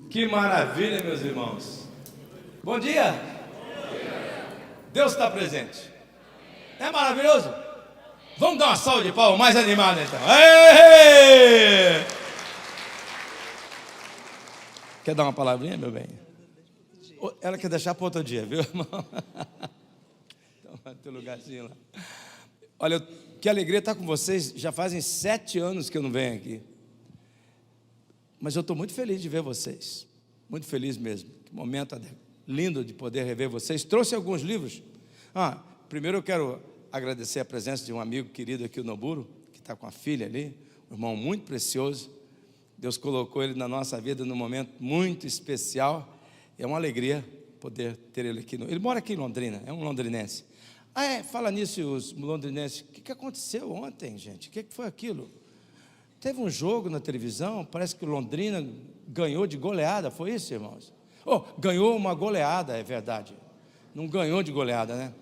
Que maravilha, meus irmãos. Bom dia. Deus está presente. É maravilhoso? Vamos dar uma salva de palmas mais animada então. Ei! Quer dar uma palavrinha, meu bem? Ela quer deixar para outro dia, viu, irmão? Toma teu lugarzinho lá. Olha, que alegria estar com vocês. Já fazem 7 anos que eu não venho aqui. Mas eu estou muito feliz de ver vocês. Muito feliz mesmo. Que momento lindo de poder rever vocês. Trouxe alguns livros. Primeiro eu quero agradecer a presença de um amigo querido aqui, o Noburo, que está com a filha ali. Um irmão muito precioso. Deus colocou ele na nossa vida num momento muito especial. É uma alegria poder ter ele aqui. Ele mora aqui em Londrina, é um londrinense. Fala nisso, os londrinenses. O que aconteceu ontem, gente? O que foi aquilo? Teve um jogo na televisão, parece que o Londrina ganhou de goleada, foi isso, irmãos? Ganhou uma goleada, é verdade. Não ganhou de goleada, né?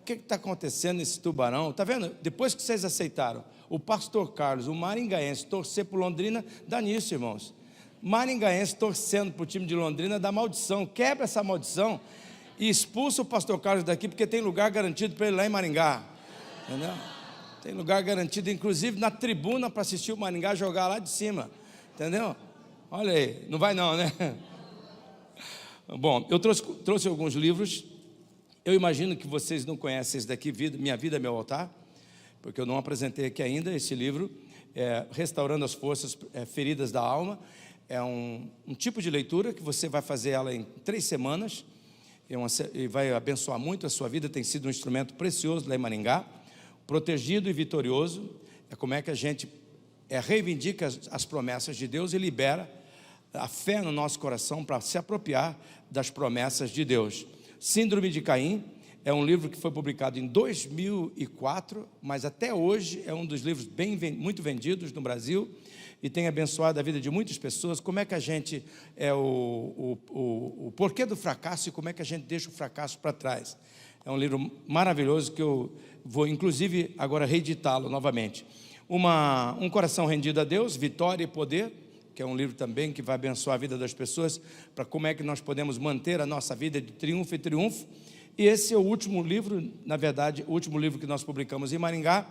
O que está acontecendo nesse Tubarão? Está vendo? Depois que vocês aceitaram o pastor Carlos, o maringaense, torcer para o Londrina, dá nisso, irmãos. Maringaense torcendo para o time de Londrina, dá maldição, quebra essa maldição e expulsa o pastor Carlos daqui, porque tem lugar garantido para ele lá em Maringá, entendeu? Tem lugar garantido, inclusive na tribuna, para assistir o Maringá jogar lá de cima, entendeu? Olha aí, não vai não, né? Bom, eu trouxe alguns livros. Eu imagino que vocês não conhecem esse daqui, Minha Vida, Meu Altar, porque eu não apresentei aqui ainda esse livro, Restaurando as Forças Feridas da Alma. É um tipo de leitura que você vai fazer ela em 3 semanas, e vai abençoar muito a sua vida. Tem sido um instrumento precioso lá em Maringá. Protegido e vitorioso, é como é que a gente reivindica as promessas de Deus e libera a fé no nosso coração para se apropriar das promessas de Deus. Síndrome de Caim é um livro que foi publicado em 2004, mas até hoje é um dos livros muito vendidos no Brasil e tem abençoado a vida de muitas pessoas. Como é que a gente o porquê do fracasso e como é que a gente deixa o fracasso para trás. É um livro maravilhoso que eu vou, inclusive, agora reeditá-lo novamente. Um Coração Rendido a Deus, Vitória e Poder, que é um livro também que vai abençoar a vida das pessoas, para como é que nós podemos manter a nossa vida de triunfo em triunfo. E esse é o último livro, na verdade, o último livro que nós publicamos em Maringá,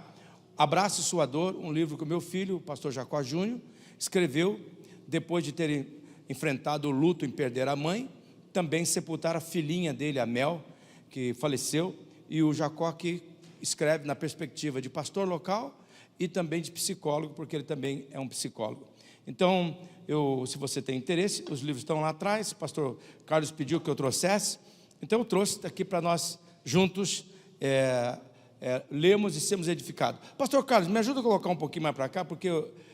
Abrace Sua Dor, um livro que o meu filho, o pastor Jacó Júnior, escreveu depois de ter enfrentado o luto em perder a mãe, também sepultar a filhinha dele, a Mel, que faleceu, e o Jacó que escreve na perspectiva de pastor local e também de psicólogo, porque ele também é um psicólogo. Então, se você tem interesse, os livros estão lá atrás. O pastor Carlos pediu que eu trouxesse, então eu trouxe aqui para nós juntos lermos e sermos edificados. Pastor Carlos, me ajuda a colocar um pouquinho mais para cá, porque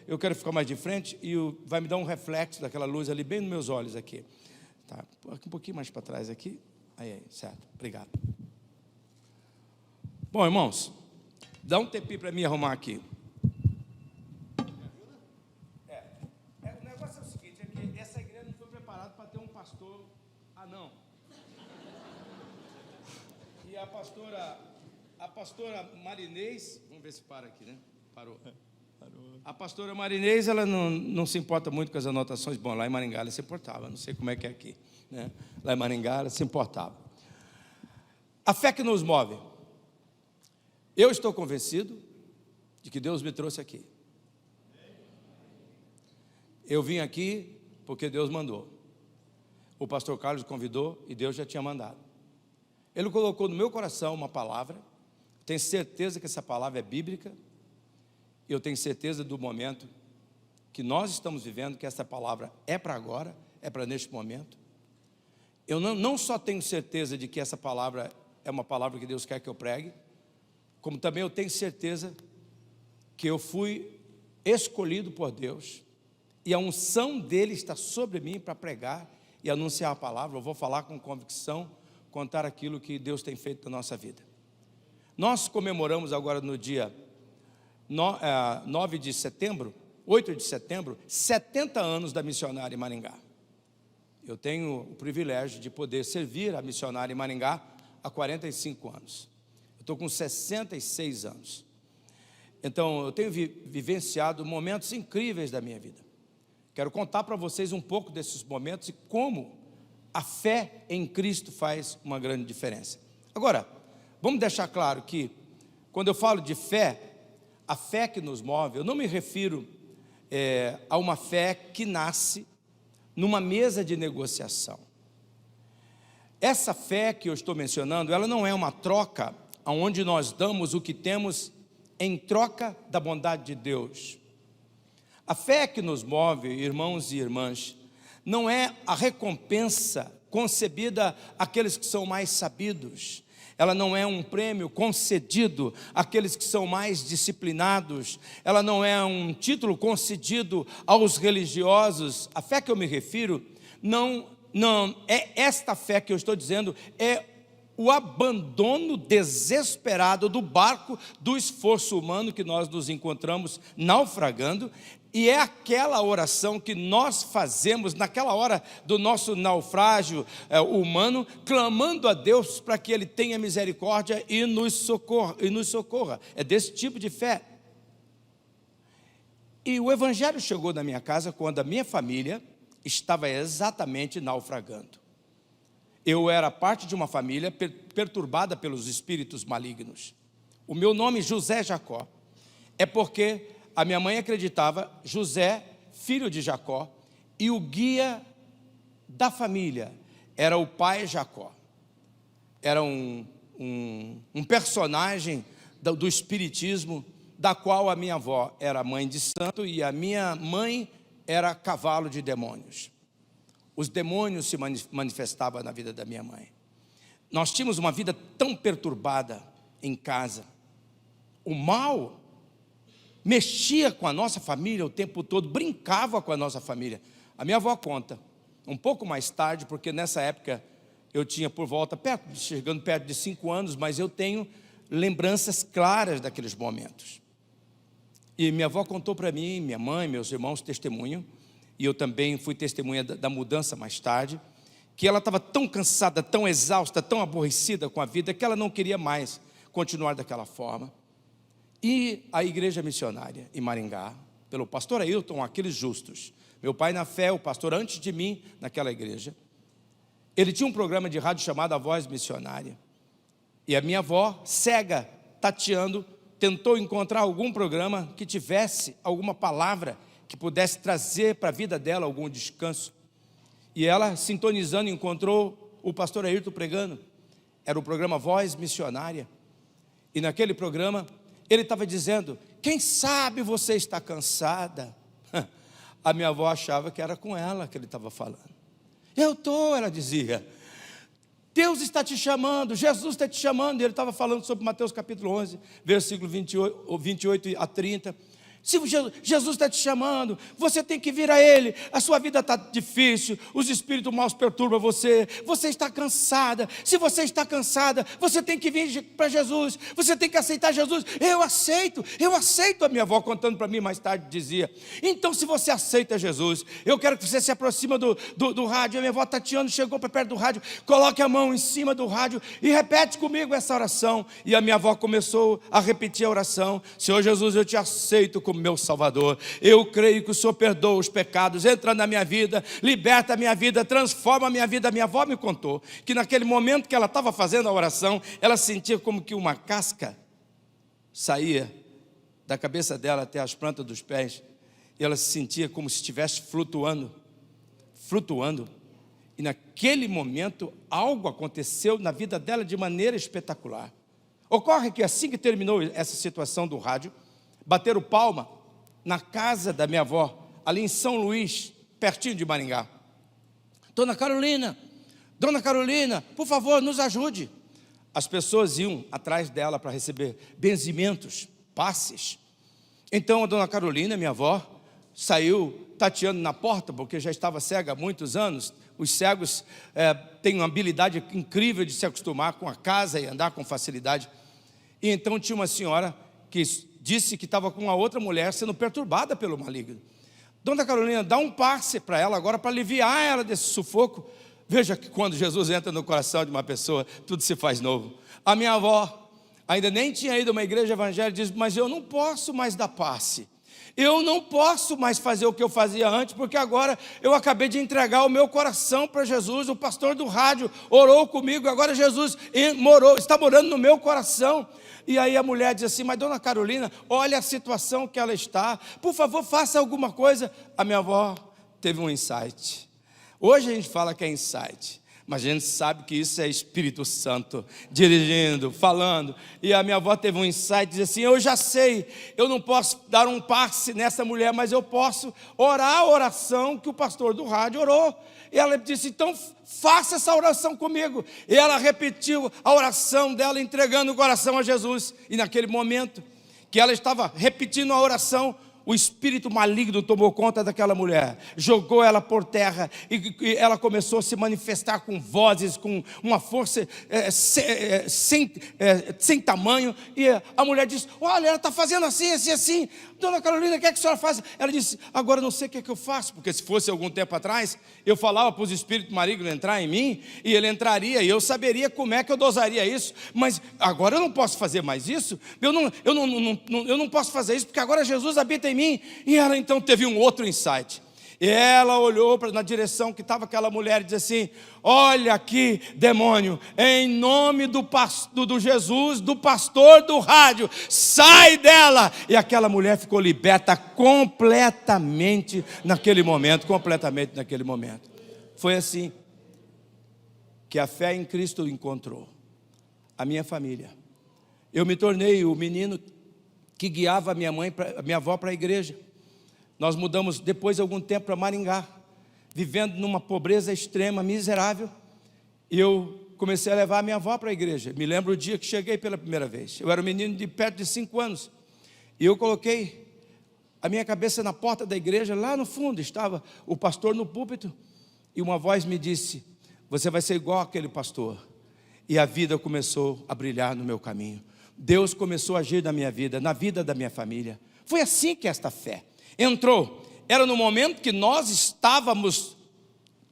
eu quero ficar mais de frente e vai me dar um reflexo daquela luz ali bem nos meus olhos aqui. Tá, um pouquinho mais para trás aqui. Aí, certo, obrigado. Bom, irmãos, dá um tempinho para mim arrumar aqui. O negócio é o seguinte, é que essa igreja não foi preparada para ter um pastor anão. E a pastora Marinês, vamos ver se para aqui, né? Parou. A pastora Marinês, ela não se importa muito com as anotações. Bom, lá em Maringá ela se importava, não sei como é que é aqui, né? Lá em Maringá ela se importava. A fé que nos move. Eu estou convencido de que Deus me trouxe aqui. Eu vim aqui porque Deus mandou. O pastor Carlos convidou e Deus já tinha mandado. Ele colocou no meu coração uma palavra. Tenho certeza que essa palavra é bíblica. Eu tenho certeza do momento que nós estamos vivendo, que essa palavra é para agora, é para neste momento. Eu não só tenho certeza de que essa palavra é uma palavra que Deus quer que eu pregue, como também eu tenho certeza que eu fui escolhido por Deus e a unção dele está sobre mim para pregar e anunciar a palavra. Eu vou falar com convicção, contar aquilo que Deus tem feito na nossa vida. Nós comemoramos agora no dia 8 de setembro, 70 anos da missionária em Maringá. Eu tenho o privilégio de poder servir a missionária em Maringá há 45 anos. Eu estou com 66 anos. Então, eu tenho vivenciado momentos incríveis da minha vida. Quero contar para vocês um pouco desses momentos e como a fé em Cristo faz uma grande diferença. Agora, vamos deixar claro que, quando eu falo de fé, a fé que nos move, eu não me refiro a uma fé que nasce numa mesa de negociação. Essa fé que eu estou mencionando, ela não é uma troca onde nós damos o que temos em troca da bondade de Deus. A fé que nos move, irmãos e irmãs, não é a recompensa concebida àqueles que são mais sabidos. Ela não é um prêmio concedido àqueles que são mais disciplinados. Ela não é um título concedido aos religiosos. A fé que eu me refiro, não é esta fé que eu estou dizendo, é o abandono desesperado do barco do esforço humano que nós nos encontramos naufragando. E é aquela oração que nós fazemos naquela hora do nosso naufrágio humano, clamando a Deus para que Ele tenha misericórdia e nos socorra. É desse tipo de fé. E o Evangelho chegou na minha casa quando a minha família estava exatamente naufragando. Eu era parte de uma família perturbada pelos espíritos malignos. O meu nome, José Jacó, é porque a minha mãe acreditava, José, filho de Jacó, e o guia da família era o pai Jacó. Era um personagem do espiritismo, da qual a minha avó era mãe de santo e a minha mãe era cavalo de demônios. Os demônios se manifestavam na vida da minha mãe. Nós tínhamos uma vida tão perturbada em casa. O mal mexia com a nossa família o tempo todo, brincava com a nossa família. A minha avó conta, um pouco mais tarde, porque nessa época eu tinha por volta, chegando perto de 5 anos, mas eu tenho lembranças claras daqueles momentos. E minha avó contou para mim, minha mãe, meus irmãos testemunham, e eu também fui testemunha da mudança mais tarde, que ela estava tão cansada, tão exausta, tão aborrecida com a vida, que ela não queria mais continuar daquela forma. E a igreja missionária em Maringá, pelo pastor Ailton, aqueles justos, meu pai na fé, o pastor antes de mim naquela igreja, ele tinha um programa de rádio chamado A Voz Missionária, e a minha avó, cega, tateando, tentou encontrar algum programa que tivesse alguma palavra que pudesse trazer para a vida dela algum descanso, e ela, sintonizando, encontrou o pastor Ailton pregando. Era o programa Voz Missionária, e naquele programa ele estava dizendo, quem sabe você está cansada? A minha avó achava que era com ela que ele estava falando. Eu estou, ela dizia, Deus está te chamando, Jesus está te chamando. E ele estava falando sobre Mateus capítulo 11, versículo 28 a 30. Se Jesus está te chamando, você tem que vir a Ele. A sua vida está difícil, os espíritos maus perturbam você, você está cansada. Se você está cansada, você tem que vir para Jesus, você tem que aceitar Jesus. Eu aceito. A minha avó contando para mim mais tarde dizia, então se você aceita Jesus, eu quero que você se aproxima do rádio. A minha avó Tatiana chegou para perto do rádio, coloque a mão em cima do rádio e repete comigo essa oração. E a minha avó começou a repetir a oração, Senhor Jesus, eu te aceito como meu Salvador, eu creio que o Senhor perdoa os pecados, entra na minha vida, liberta a minha vida, transforma a minha vida. A minha avó me contou que naquele momento que ela estava fazendo a oração, ela sentia como que uma casca saía da cabeça dela até as plantas dos pés, e ela se sentia como se estivesse flutuando, e naquele momento algo aconteceu na vida dela de maneira espetacular. Ocorre que assim que terminou essa situação do rádio, bateram palma na casa da minha avó, ali em São Luís, pertinho de Maringá. Dona Carolina, por favor, nos ajude. As pessoas iam atrás dela para receber benzimentos, passes. Então a dona Carolina, minha avó, saiu tateando na porta, porque já estava cega há muitos anos. Os cegos têm uma habilidade incrível de se acostumar com a casa e andar com facilidade. E então tinha uma senhora que disse que estava com uma outra mulher sendo perturbada pelo maligno. Dona Carolina, dá um passe para ela agora, para aliviar ela desse sufoco. Veja que quando Jesus entra no coração de uma pessoa, tudo se faz novo. A minha avó ainda nem tinha ido a uma igreja evangélica, diz, mas eu não posso mais dar passe. Eu não posso mais fazer o que eu fazia antes, porque agora eu acabei de entregar o meu coração para Jesus. O pastor do rádio orou comigo, agora Jesus está morando no meu coração. E aí a mulher diz assim: mas dona Carolina, olha a situação que ela está, por favor faça alguma coisa. A minha avó teve um insight. Hoje a gente fala que é insight, mas a gente sabe que isso é Espírito Santo dirigindo, falando. E a minha avó teve um insight, diz assim: eu já sei, eu não posso dar um passe nessa mulher, mas eu posso orar a oração que o pastor do rádio orou. E ela disse: então faça essa oração comigo. E ela repetiu a oração dela, entregando o coração a Jesus. E naquele momento que ela estava repetindo a oração, o espírito maligno tomou conta daquela mulher, jogou ela por terra, e ela começou a se manifestar com vozes, com uma força sem tamanho. E a mulher disse: olha, ela está fazendo assim, assim, assim. Dona Carolina, o que é que a senhora faz? Ela disse: agora eu não sei o que é que eu faço, porque se fosse algum tempo atrás, eu falava para os espíritos malignos entrar em mim, e ele entraria, e eu saberia como é que eu dosaria isso, mas agora eu não posso fazer mais isso, eu não posso fazer isso, porque agora Jesus habita em mim. E ela então teve um outro insight. E ela olhou na direção que estava aquela mulher e disse assim: olha aqui, demônio, em nome do Jesus, do pastor do rádio, sai dela. E aquela mulher ficou liberta completamente naquele momento. Foi assim que a fé em Cristo encontrou a minha família. Eu me tornei o menino que guiava a minha avó para a igreja. Nós mudamos depois de algum tempo para Maringá, vivendo numa pobreza extrema, miserável. E eu comecei a levar a minha avó para a igreja. Me lembro o dia que cheguei pela primeira vez. Eu era um menino de perto de 5 anos. E eu coloquei a minha cabeça na porta da igreja. Lá no fundo estava o pastor no púlpito. E uma voz me disse: você vai ser igual aquele pastor. E a vida começou a brilhar no meu caminho. Deus começou a agir na minha vida, na vida da minha família. Foi assim que esta fé entrou. Era no momento que nós estávamos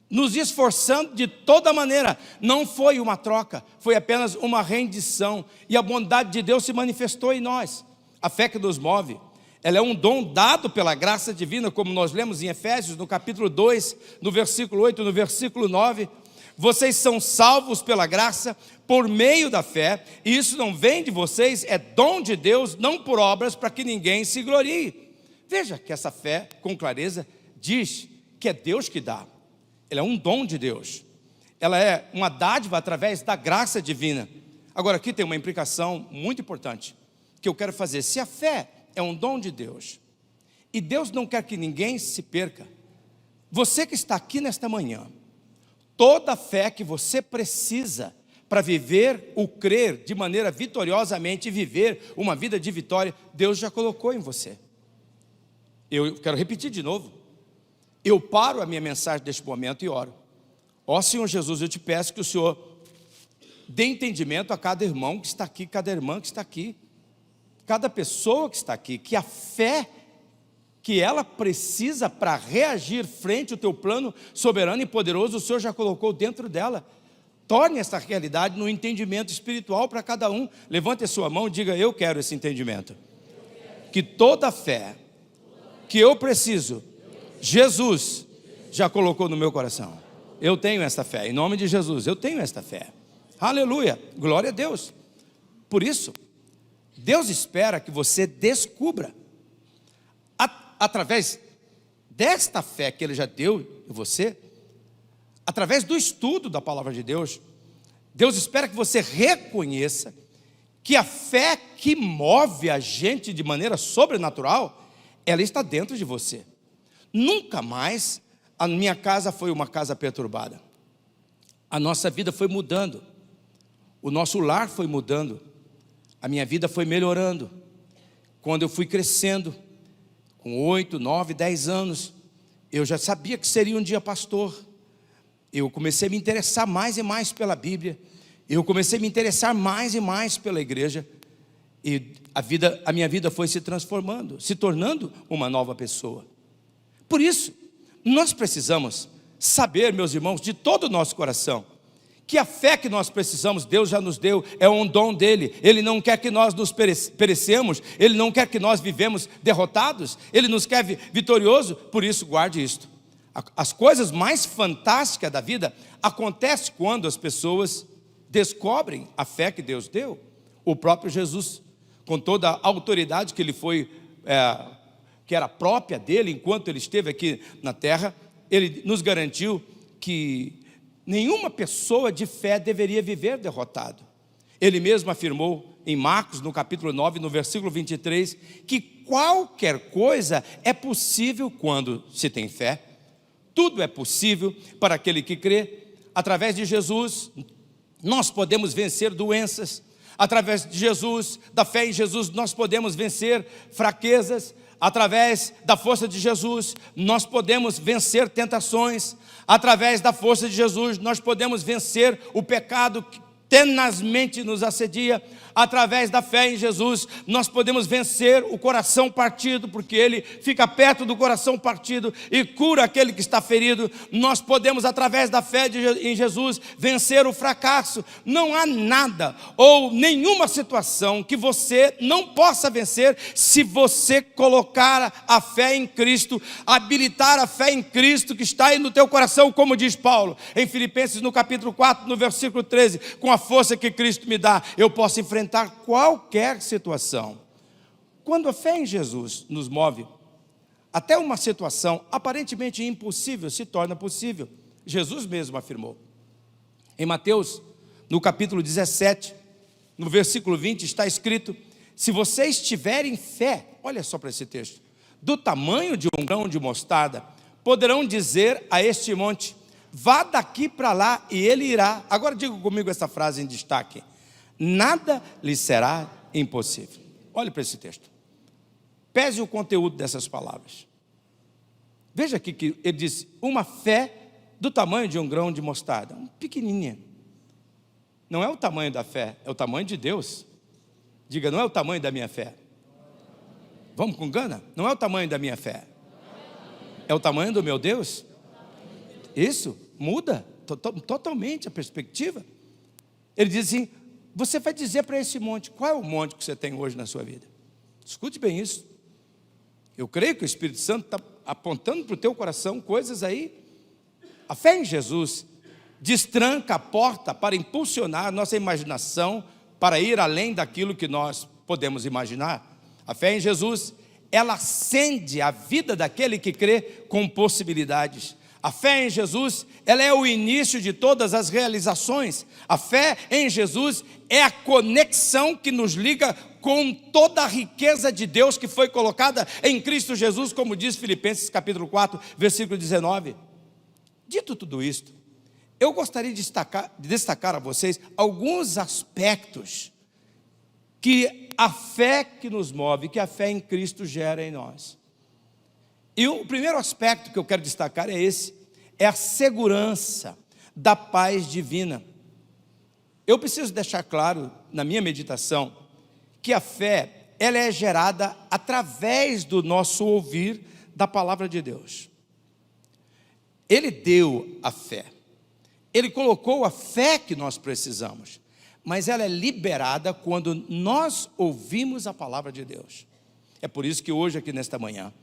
nos esforçando de toda maneira. Não foi uma troca, foi apenas uma rendição. E a bondade de Deus se manifestou em nós. A fé que nos move, ela é um dom dado pela graça divina, como nós lemos em Efésios, no capítulo 2, no versículo 8, no versículo 9. Vocês são salvos pela graça, por meio da fé, e isso não vem de vocês, é dom de Deus, não por obras, para que ninguém se glorie. Veja que essa fé, com clareza, diz que é Deus que dá. Ela é um dom de Deus. Ela é uma dádiva através da graça divina. Agora, aqui tem uma implicação muito importante que eu quero fazer. Se a fé é um dom de Deus, e Deus não quer que ninguém se perca, você que está aqui nesta manhã, toda a fé que você precisa para viver o crer de maneira vitoriosamente e viver uma vida de vitória, Deus já colocou em você. Eu quero repetir de novo. Eu paro a minha mensagem neste momento e oro. Ó Senhor Jesus, eu te peço que o Senhor dê entendimento a cada irmão que está aqui, cada irmã que está aqui, cada pessoa que está aqui, que a fé que ela precisa para reagir frente ao teu plano soberano e poderoso, o Senhor já colocou dentro dela. Torne essa realidade no entendimento espiritual para cada um. Levante a sua mão e diga: eu quero esse entendimento. Que toda a fé que eu preciso, Jesus já colocou no meu coração. Eu tenho essa fé, em nome de Jesus, eu tenho esta fé. Aleluia, glória a Deus. Por isso, Deus espera que você descubra, através desta fé que Ele já deu em você, através do estudo da palavra de Deus, Deus espera que você reconheça que a fé que move a gente de maneira sobrenatural, ela está dentro de você. Nunca mais a minha casa foi uma casa perturbada. A nossa vida foi mudando. O nosso lar foi mudando. A minha vida foi melhorando. Quando eu fui crescendo, com 8, 9, 10 anos, eu já sabia que seria um dia pastor. Eu comecei a me interessar mais e mais pela Bíblia. Eu comecei a me interessar mais e mais pela igreja. E a minha vida foi se transformando, se tornando uma nova pessoa. Por isso, nós precisamos saber, meus irmãos, de todo o nosso coração, que a fé que nós precisamos, Deus já nos deu, é um dom dele. Ele não quer que nós nos perecemos, Ele não quer que nós vivemos derrotados, Ele nos quer vitorioso. Por isso, guarde isto: as coisas mais fantásticas da vida acontecem quando as pessoas descobrem a fé que Deus deu. O próprio Jesus, com toda a autoridade que ele foi, que era própria dele enquanto ele esteve aqui na terra, ele nos garantiu que nenhuma pessoa de fé deveria viver derrotado. Ele mesmo afirmou em Marcos, no capítulo 9, no versículo 23, que qualquer coisa é possível quando se tem fé. Tudo é possível para aquele que crê. Através de Jesus, nós podemos vencer doenças. Através de Jesus, da fé em Jesus, nós podemos vencer fraquezas. Através da força de Jesus, nós podemos vencer tentações. Através da força de Jesus, nós podemos vencer o pecado que tenazmente nos assedia. Através da fé em Jesus, nós podemos vencer o coração partido, porque Ele fica perto do coração partido e cura aquele que está ferido. Nós podemos, através da fé em Jesus, vencer o fracasso. Não há nada ou nenhuma situação que você não possa vencer se você colocar a fé em Cristo, habilitar a fé em Cristo que está aí no teu coração, como diz Paulo em Filipenses, no capítulo 4, no versículo 13, com a força que Cristo me dá, eu posso enfrentar qualquer situação. Quando a fé em Jesus nos move, até uma situação aparentemente impossível se torna possível. Jesus mesmo afirmou. Em Mateus, no capítulo 17, no versículo 20, está escrito: se vocês tiverem fé, olha só para esse texto, do tamanho de um grão de mostarda, poderão dizer a este monte: vá daqui para lá, e ele irá. Agora diga comigo essa frase em destaque: nada lhe será impossível. Olhe para esse texto. Pese o conteúdo dessas palavras. Veja aqui que ele diz: uma fé do tamanho de um grão de mostarda, pequenininha. Não é o tamanho da fé, é o tamanho de Deus. Diga: não é o tamanho da minha fé. Vamos com gana? Não é o tamanho da minha fé, é o tamanho do meu Deus. Isso muda totalmente a perspectiva. Ele diz assim: você vai dizer para esse monte. Qual é o monte que você tem hoje na sua vida? Escute bem isso. Eu creio que o Espírito Santo está apontando para o teu coração coisas aí. A fé em Jesus destranca a porta para impulsionar a nossa imaginação para ir além daquilo que nós podemos imaginar. A fé em Jesus, ela acende a vida daquele que crê com possibilidades. A fé em Jesus, ela é o início de todas as realizações. A fé em Jesus é a conexão que nos liga com toda a riqueza de Deus que foi colocada em Cristo Jesus, como diz Filipenses capítulo 4, versículo 19. Dito tudo isto, eu gostaria de destacar a vocês alguns aspectos que a fé que nos move, que a fé em Cristo gera em nós. E o primeiro aspecto que eu quero destacar é esse: é a segurança da paz divina. Eu preciso deixar claro na minha meditação que a fé, ela é gerada através do nosso ouvir da palavra de Deus. Ele deu a fé, Ele colocou a fé que nós precisamos, mas ela é liberada quando nós ouvimos a palavra de Deus. É por isso que hoje, aqui nesta manhã,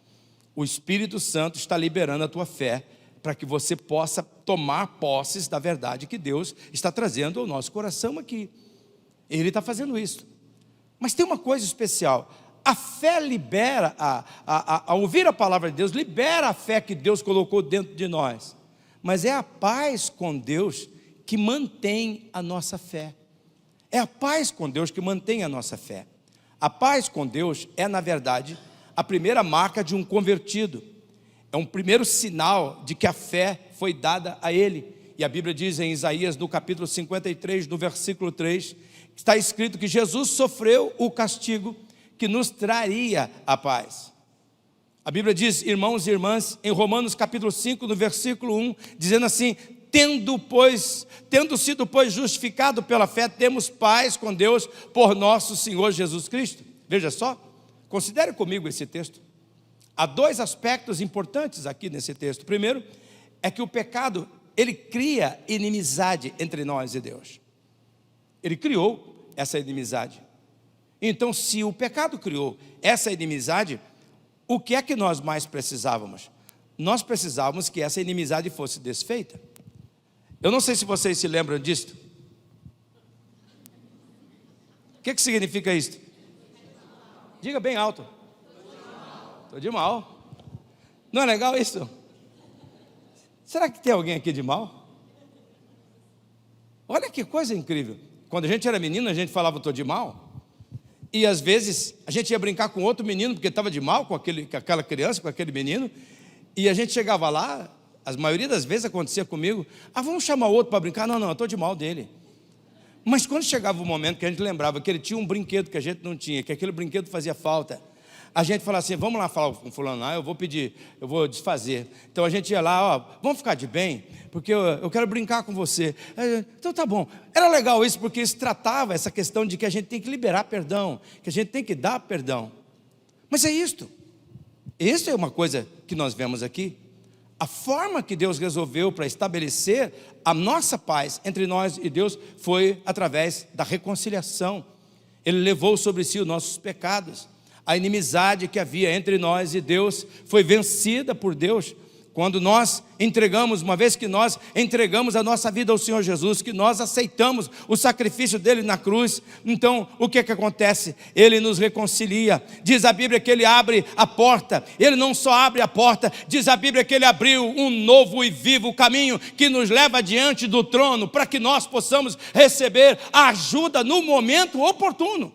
o Espírito Santo está liberando a tua fé, para que você possa tomar posses da verdade que Deus está trazendo ao nosso coração aqui. Ele está fazendo isso. Mas tem uma coisa especial: a fé libera, a ouvir a palavra de Deus, libera a fé que Deus colocou dentro de nós. Mas é a paz com Deus que mantém a nossa fé. É a paz com Deus que mantém a nossa fé. A paz com Deus é, na verdade, a primeira marca de um convertido. É um primeiro sinal de que a fé foi dada a ele. E a Bíblia diz em Isaías, no capítulo 53, no versículo 3, está escrito que Jesus sofreu o castigo que nos traria a paz. A Bíblia diz, irmãos e irmãs, em Romanos capítulo 5, no versículo 1, dizendo assim: tendo sido, pois, justificado pela fé, temos paz com Deus por nosso Senhor Jesus Cristo. Veja só, considere comigo esse texto. Há dois aspectos importantes aqui nesse texto. Primeiro, é que o pecado, ele cria inimizade entre nós e Deus. Ele criou essa inimizade. Então, se o pecado criou essa inimizade, o que é que nós mais precisávamos? Nós precisávamos que essa inimizade fosse desfeita. Eu não sei se vocês se lembram disto. O que significa isto? Diga bem alto. Estou de mal. Não é legal isso? Será que tem alguém aqui de mal? Olha que coisa incrível. Quando a gente era menino, a gente falava estou de mal. E às vezes a gente ia brincar com outro menino, porque estava de mal com aquela criança, com aquele menino. E a gente chegava lá, a maioria das vezes acontecia comigo. Vamos chamar outro para brincar? Não, eu estou de mal dele. Mas quando chegava o momento que a gente lembrava que ele tinha um brinquedo que a gente não tinha, que aquele brinquedo fazia falta, a gente falava assim, vamos lá falar com fulano lá, eu vou pedir, eu vou desfazer. Então a gente ia lá, vamos ficar de bem, porque eu quero brincar com você. Então tá bom. Era legal isso, porque isso tratava essa questão de que a gente tem que liberar perdão, que a gente tem que dar perdão. Mas é isto. Isso é uma coisa que nós vemos aqui. A forma que Deus resolveu para estabelecer a nossa paz entre nós e Deus foi através da reconciliação. Ele levou sobre si os nossos pecados. A inimizade que havia entre nós e Deus foi vencida por Deus. Quando nós entregamos, uma vez que nós entregamos a nossa vida ao Senhor Jesus, que nós aceitamos o sacrifício dele na cruz, então o que acontece? Ele nos reconcilia. Diz a Bíblia que ele abre a porta. Ele não só abre a porta, diz a Bíblia que ele abriu um novo e vivo caminho que nos leva diante do trono, para que nós possamos receber a ajuda no momento oportuno,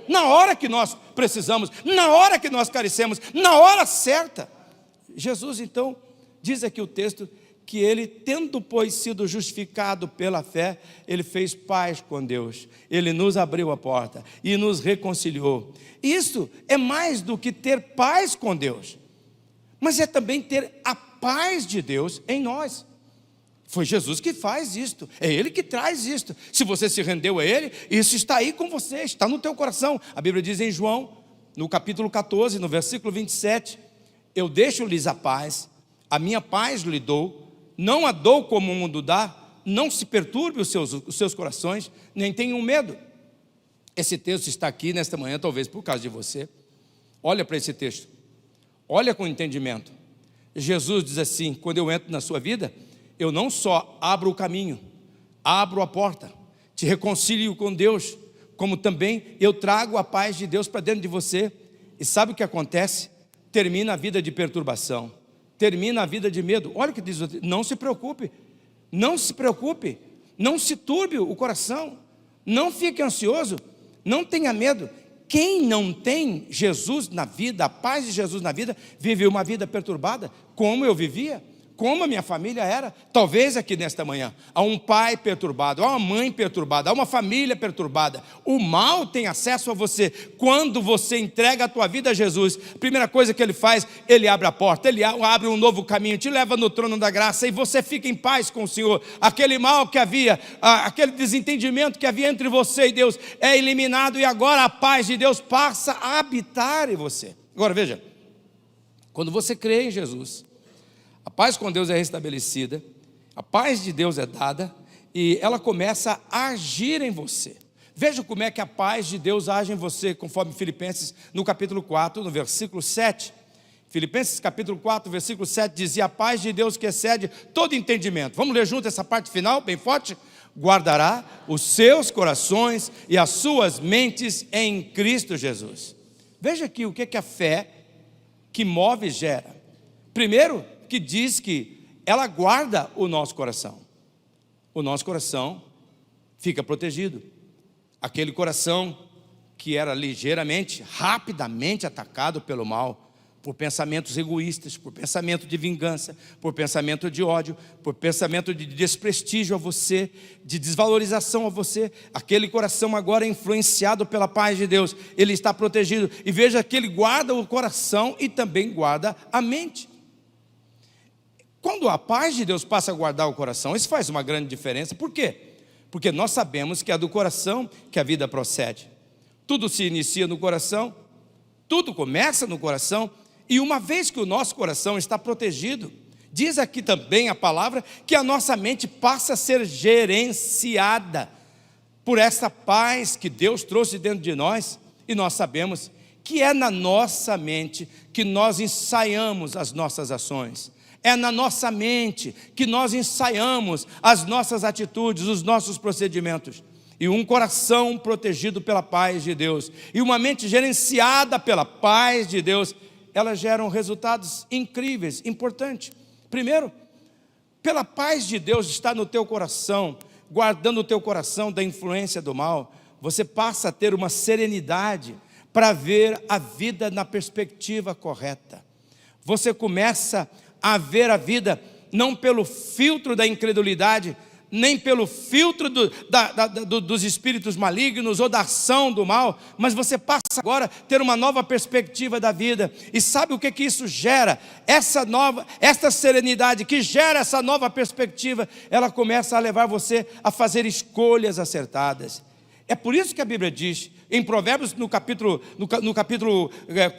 na hora que nós precisamos, na hora que nós carecemos, na hora certa. Jesus então diz aqui o texto que ele, tendo pois sido justificado pela fé, ele fez paz com Deus, ele nos abriu a porta e nos reconciliou. Isso é mais do que ter paz com Deus, mas é também ter a paz de Deus em nós. Foi Jesus que faz isto, é Ele que traz isto. Se você se rendeu a Ele, isso está aí com você, está no teu coração. A Bíblia diz em João, no capítulo 14, no versículo 27, eu deixo-lhes a paz, a minha paz lhe dou, não a dou como o mundo dá, não se perturbe os seus corações, nem tenham medo. Esse texto está aqui nesta manhã, talvez por causa de você. Olha para esse texto, olha com entendimento. Jesus diz assim, quando eu entro na sua vida, eu não só abro o caminho, abro a porta, te reconcilio com Deus, como também eu trago a paz de Deus para dentro de você. E sabe o que acontece? Termina a vida de perturbação, termina a vida de medo. Olha o que diz, não se preocupe, não se preocupe, não se turbe o coração, não fique ansioso, não tenha medo. Quem não tem Jesus na vida, a paz de Jesus na vida, vive uma vida perturbada, como eu vivia, como a minha família era. Talvez aqui nesta manhã, há um pai perturbado, há uma mãe perturbada, há uma família perturbada. O mal tem acesso a você. Quando você entrega a tua vida a Jesus, a primeira coisa que Ele faz, Ele abre a porta, Ele abre um novo caminho, te leva no trono da graça e você fica em paz com o Senhor. Aquele mal que havia, aquele desentendimento que havia entre você e Deus é eliminado e agora a paz de Deus passa a habitar em você. Agora veja, quando você crê em Jesus, a paz com Deus é restabelecida, a paz de Deus é dada e ela começa a agir em você. Veja como é que a paz de Deus age em você, conforme Filipenses no capítulo 4, no versículo 7. Filipenses capítulo 4, versículo 7 dizia, a paz de Deus que excede todo entendimento. Vamos ler junto essa parte final, bem forte? Guardará os seus corações e as suas mentes em Cristo Jesus. Veja aqui o que a fé que move gera. Primeiro, que diz que ela guarda o nosso coração. O nosso coração fica protegido. Aquele coração que era ligeiramente, rapidamente atacado pelo mal, por pensamentos egoístas, por pensamento de vingança, por pensamento de ódio, por pensamento de desprestígio a você, de desvalorização a você. Aquele coração agora é influenciado pela paz de Deus, ele está protegido. E veja que ele guarda o coração e também guarda a mente. Quando a paz de Deus passa a guardar o coração, isso faz uma grande diferença. Por quê? Porque nós sabemos que é do coração que a vida procede. Tudo se inicia no coração, tudo começa no coração, e uma vez que o nosso coração está protegido, Diz aqui também a palavra que a nossa mente passa a ser gerenciada por essa paz que Deus trouxe dentro de nós, e nós sabemos que é na nossa mente que nós ensaiamos as nossas ações, é na nossa mente que nós ensaiamos as nossas atitudes, os nossos procedimentos. E um coração protegido pela paz de Deus, e uma mente gerenciada pela paz de Deus, elas geram resultados incríveis, importantes. Primeiro, pela paz de Deus estar no teu coração, guardando o teu coração da influência do mal, você passa a ter uma serenidade para ver a vida na perspectiva correta. Você começa a ver a vida não pelo filtro da incredulidade, nem pelo filtro dos espíritos malignos ou da ação do mal, mas você passa agora a ter uma nova perspectiva da vida. E sabe o que isso gera? Essa serenidade que gera essa nova perspectiva, ela começa a levar você a fazer escolhas acertadas. É por isso que a Bíblia diz, em Provérbios, no capítulo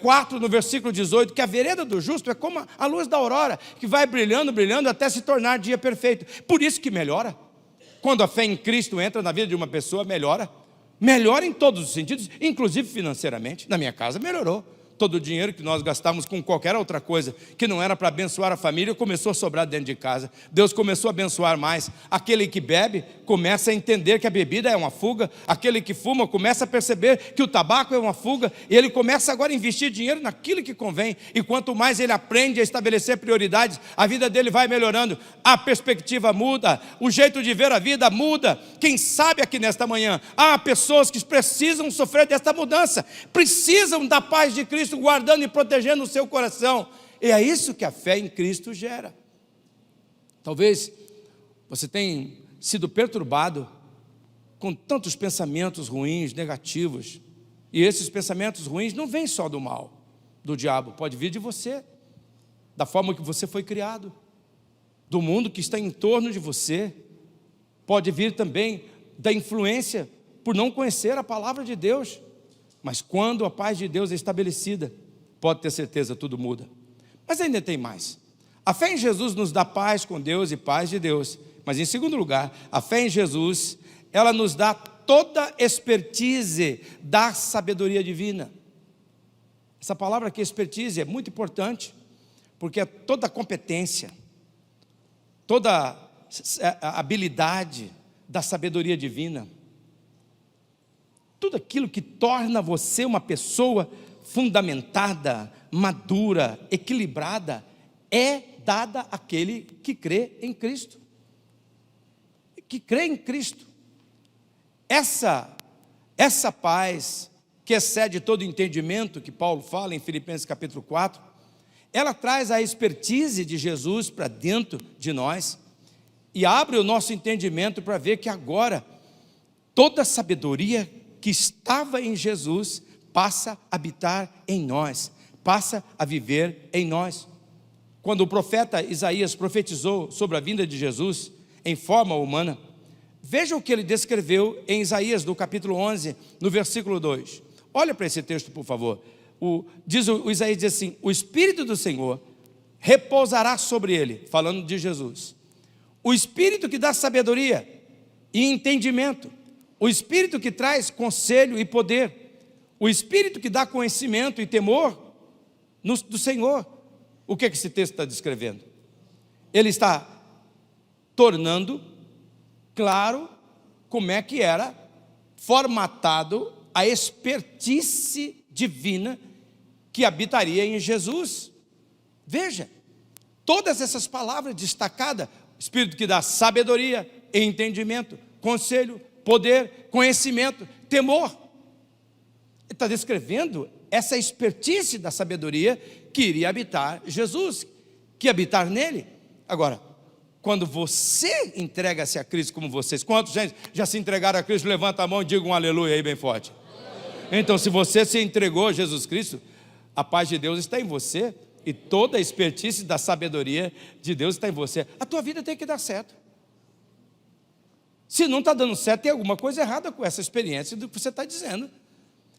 4, no versículo 18, que a vereda do justo é como a luz da aurora, que vai brilhando, brilhando, até se tornar dia perfeito. Por isso que melhora. Quando a fé em Cristo entra na vida de uma pessoa, melhora. Melhora em todos os sentidos, inclusive financeiramente. Na minha casa melhorou. Todo o dinheiro que nós gastávamos com qualquer outra coisa que não era para abençoar a família, começou a sobrar dentro de casa. Deus começou a abençoar mais. Aquele que bebe começa a entender que a bebida é uma fuga. Aquele que fuma começa a perceber que o tabaco é uma fuga. E ele começa agora a investir dinheiro naquilo que convém. E quanto mais ele aprende a estabelecer prioridades, a vida dele vai melhorando. A perspectiva muda, o jeito de ver a vida muda. Quem sabe aqui nesta manhã, há pessoas que precisam sofrer desta mudança, precisam da paz de Cristo, guardando e protegendo o seu coração. E é isso que a fé em Cristo gera. Talvez você tenha sido perturbado com tantos pensamentos ruins, negativos. E esses pensamentos ruins não vêm só do mal, do diabo. Pode vir de você, da forma que você foi criado, do mundo que está em torno de você. Pode vir também da influência por não conhecer a palavra de Deus. Mas quando a paz de Deus é estabelecida, pode ter certeza, tudo muda. Mas ainda tem mais. A fé em Jesus nos dá paz com Deus e paz de Deus. Mas em segundo lugar, a fé em Jesus, ela nos dá toda expertise da sabedoria divina. Essa palavra aqui, expertise, é muito importante, porque é toda a competência, toda a habilidade da sabedoria divina. Tudo aquilo que torna você uma pessoa fundamentada, madura, equilibrada, é dada àquele que crê em Cristo. Que crê em Cristo. Essa paz que excede todo entendimento, que Paulo fala em Filipenses capítulo 4, ela traz a expertise de Jesus para dentro de nós e abre o nosso entendimento para ver que agora toda a sabedoria que estava em Jesus passa a habitar em nós, passa a viver em nós. Quando o profeta Isaías profetizou sobre a vinda de Jesus em forma humana, veja o que ele descreveu em Isaías, no capítulo 11, no versículo 2. Olha para esse texto, por favor. O Isaías diz assim: o Espírito do Senhor repousará sobre ele, falando de Jesus. O Espírito que dá sabedoria e entendimento, o Espírito que traz conselho e poder, o Espírito que dá conhecimento e temor do Senhor. O que esse texto está descrevendo? Ele está tornando claro como é que era formatado a expertise divina que habitaria em Jesus. Veja, todas essas palavras destacadas: Espírito que dá sabedoria e entendimento, conselho, poder, conhecimento, temor. Ele está descrevendo essa expertise da sabedoria que iria habitar Jesus, que ia habitar nele. Agora, quando você entrega-se a Cristo como vocês, quantos gente já se entregaram a Cristo? Levanta a mão e diga um aleluia aí bem forte. Então, se você se entregou a Jesus Cristo, a paz de Deus está em você, e toda a expertise da sabedoria de Deus está em você. A tua vida tem que dar certo. Se não está dando certo, tem alguma coisa errada com essa experiência do que você está dizendo.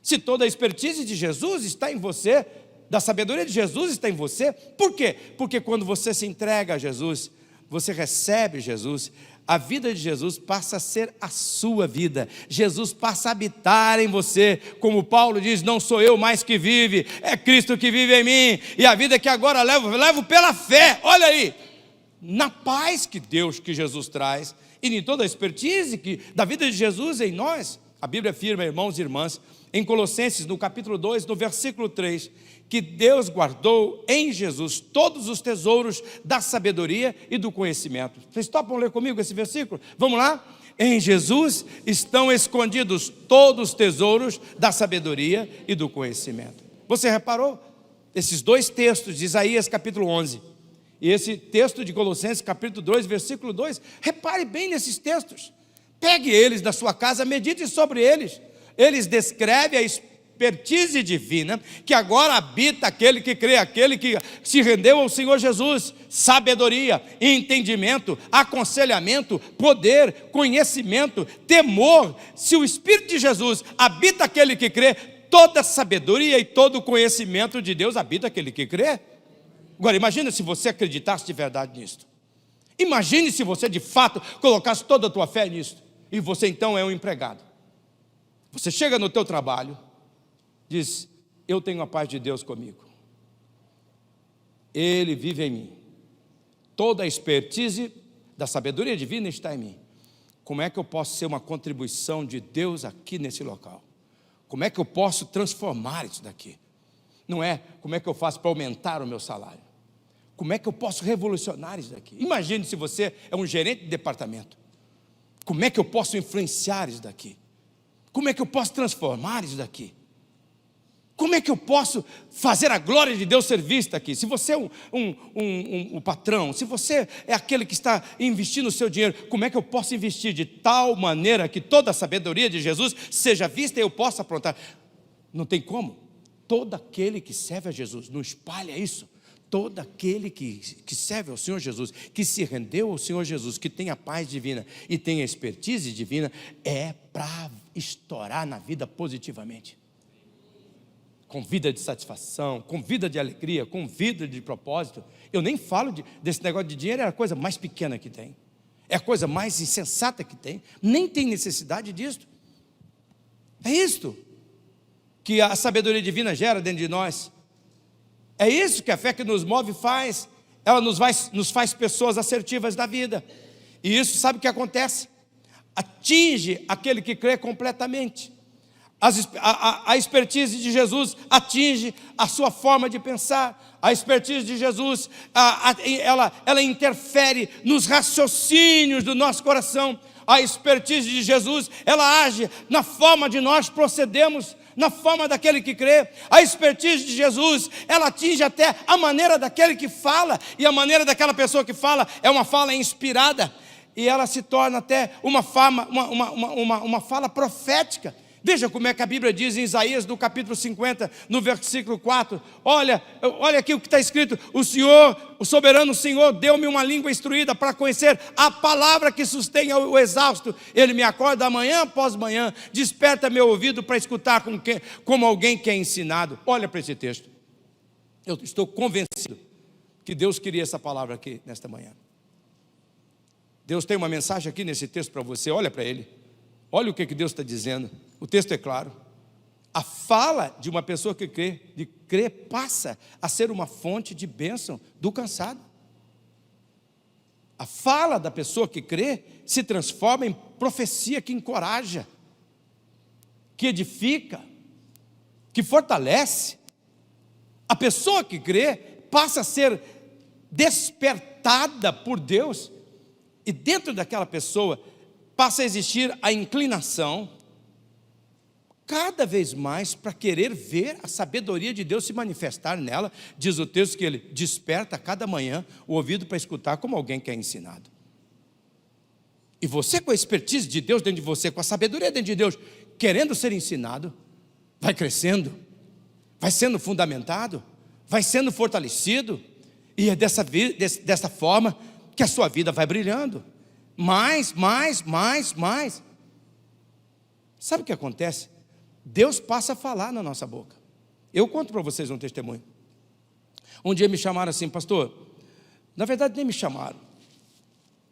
Se toda a expertise de Jesus está em você, da sabedoria de Jesus está em você. Por quê? Porque quando você se entrega a Jesus, você recebe Jesus, a vida de Jesus passa a ser a sua vida. Jesus passa a habitar em você. Como Paulo diz, não sou eu mais que vive, é Cristo que vive em mim. E a vida que agora levo pela fé. Olha aí, na paz que Jesus traz, e em toda a expertise da vida de Jesus em nós. A Bíblia afirma, irmãos e irmãs, em Colossenses, no capítulo 2, no versículo 3, que Deus guardou em Jesus todos os tesouros da sabedoria e do conhecimento. Vocês topam ler comigo esse versículo? Vamos lá? Em Jesus estão escondidos todos os tesouros da sabedoria e do conhecimento. Você reparou? Esses dois textos de Isaías capítulo 11 e esse texto de Colossenses capítulo 2, versículo 2, repare bem nesses textos. Pegue eles da sua casa, medite sobre eles. Eles descrevem a expertise divina que agora habita aquele que crê, aquele que se rendeu ao Senhor Jesus. Sabedoria, entendimento, aconselhamento, poder, conhecimento, temor. Se o Espírito de Jesus habita aquele que crê, toda a sabedoria e todo o conhecimento de Deus habita aquele que crê. Agora imagina se você acreditasse de verdade nisto. Imagine se você de fato colocasse toda a tua fé nisto. E você então é um empregado. Você chega no teu trabalho, diz, eu tenho a paz de Deus comigo. Ele vive em mim. Toda a expertise da sabedoria divina está em mim. Como é que eu posso ser uma contribuição de Deus aqui nesse local? Como é que eu posso transformar isso daqui? Não é como é que eu faço para aumentar o meu salário. Como é que eu posso revolucionar isso daqui? Imagine se você é um gerente de departamento. Como é que eu posso influenciar isso daqui? Como é que eu posso transformar isso daqui? Como é que eu posso fazer a glória de Deus ser vista aqui? Se você é um patrão, se você é aquele que está investindo o seu dinheiro, como é que eu posso investir de tal maneira que toda a sabedoria de Jesus seja vista e eu possa aprontar? Não tem como. Todo aquele que serve a Jesus, não espalha isso. Todo aquele que serve ao Senhor Jesus, que se rendeu ao Senhor Jesus, que tem a paz divina e tem a expertise divina, é para estourar na vida positivamente. Com vida de satisfação, com vida de alegria, com vida de propósito. Eu nem falo desse negócio de dinheiro, é a coisa mais pequena que tem. É a coisa mais insensata que tem. Nem tem necessidade disso. É isto que a sabedoria divina gera dentro de nós. É isso que a fé que nos move faz. Ela nos faz pessoas assertivas da vida. E isso, sabe o que acontece? Atinge aquele que crê completamente. A expertise de Jesus atinge a sua forma de pensar. A expertise de Jesus, ela interfere nos raciocínios do nosso coração. A expertise de Jesus, ela age na forma de nós procedemos, na forma daquele que crê. A expertise de Jesus, ela atinge até a maneira daquele que fala, e a maneira daquela pessoa que fala é uma fala inspirada, e ela se torna até uma fala profética. Veja como é que a Bíblia diz em Isaías, no capítulo 50, no versículo 4, olha aqui o que está escrito, o Senhor, o soberano Senhor, deu-me uma língua instruída para conhecer a palavra que sustém o exausto. Ele me acorda manhã após manhã, desperta meu ouvido para escutar como alguém que é ensinado. Olha para esse texto, eu estou convencido que Deus queria essa palavra aqui nesta manhã. Deus tem uma mensagem aqui nesse texto para você, olha para ele. Olha o que Deus está dizendo. O texto é claro. A fala de uma pessoa que crê passa a ser uma fonte de bênção do cansado. A fala da pessoa que crê se transforma em profecia que encoraja, que edifica, que fortalece. A pessoa que crê passa a ser despertada por Deus, e dentro daquela pessoa passa a existir a inclinação cada vez mais para querer ver a sabedoria de Deus se manifestar nela. Diz o texto que ele desperta a cada manhã o ouvido para escutar como alguém que é ensinado. E você, com a expertise de Deus dentro de você, com a sabedoria dentro de Deus, querendo ser ensinado, vai crescendo, vai sendo fundamentado, vai sendo fortalecido, e é dessa forma que a sua vida vai brilhando. Mais. Sabe o que acontece? Deus passa a falar na nossa boca. Eu conto para vocês um testemunho. Um dia me chamaram assim, pastor, na verdade nem me chamaram.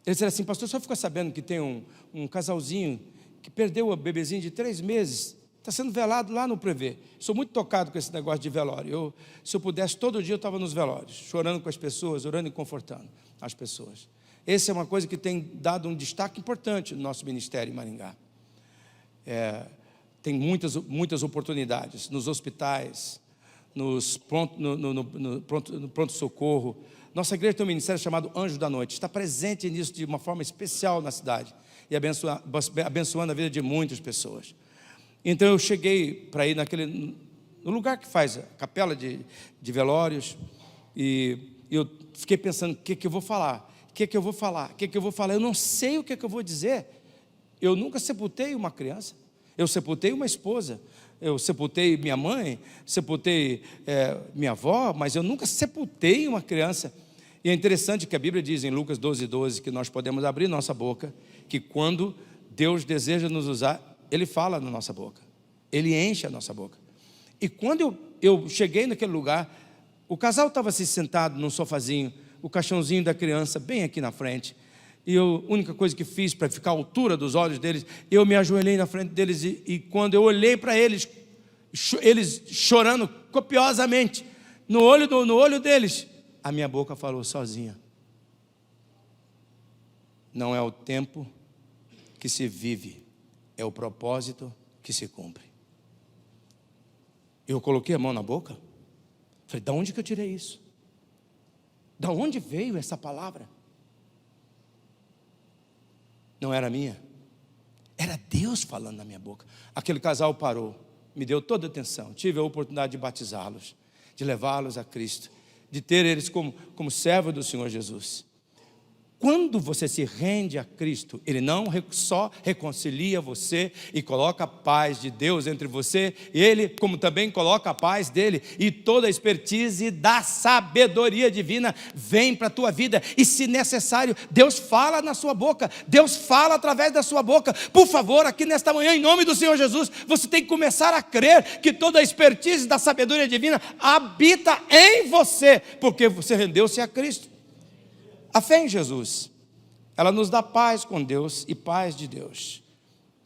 Eles disseram assim, pastor, só ficou sabendo que tem um casalzinho que perdeu o bebezinho de 3 meses, está sendo velado lá no Prevê. Sou muito tocado com esse negócio de velório. Se eu pudesse, todo dia eu estava nos velórios, chorando com as pessoas, orando e confortando as pessoas. Essa é uma coisa que tem dado um destaque importante no nosso ministério em Maringá. Tem muitas oportunidades nos hospitais, no pronto-socorro. Nossa igreja tem um ministério chamado Anjo da Noite, está presente nisso de uma forma especial na cidade e abençoando a vida de muitas pessoas. Então eu cheguei para ir no lugar que faz a capela de velórios, e eu fiquei pensando, o que eu vou falar? O que eu vou falar? Eu não sei o que eu vou dizer. Eu nunca sepultei uma criança, eu sepultei uma esposa, eu sepultei minha mãe, sepultei minha avó, mas eu nunca sepultei uma criança. E é interessante que a Bíblia diz em Lucas 12:12 que nós podemos abrir nossa boca, que quando Deus deseja nos usar, Ele fala na nossa boca, Ele enche a nossa boca. E quando eu cheguei naquele lugar, o casal estava assim sentado num sofazinho, o caixãozinho da criança bem aqui na frente, e a única coisa que fiz para ficar à altura dos olhos deles, eu me ajoelhei na frente deles, e quando eu olhei para eles, eles chorando copiosamente, no olho deles, a minha boca falou sozinha: não é o tempo que se vive, é o propósito que se cumpre. Eu coloquei a mão na boca, falei, de onde que eu tirei isso? De onde veio essa palavra? Não era minha, era Deus falando na minha boca. Aquele casal parou, me deu toda a atenção, tive a oportunidade de batizá-los, de levá-los a Cristo, de ter eles como servo do Senhor Jesus. Quando você se rende a Cristo, Ele não só reconcilia você e coloca a paz de Deus entre você, Ele como também coloca a paz dEle, e toda a expertise da sabedoria divina vem para a tua vida, e se necessário, Deus fala na sua boca, Deus fala através da sua boca. Por favor, aqui nesta manhã, em nome do Senhor Jesus, você tem que começar a crer que toda a expertise da sabedoria divina habita em você, porque você rendeu-se a Cristo. A fé em Jesus, ela nos dá paz com Deus e paz de Deus.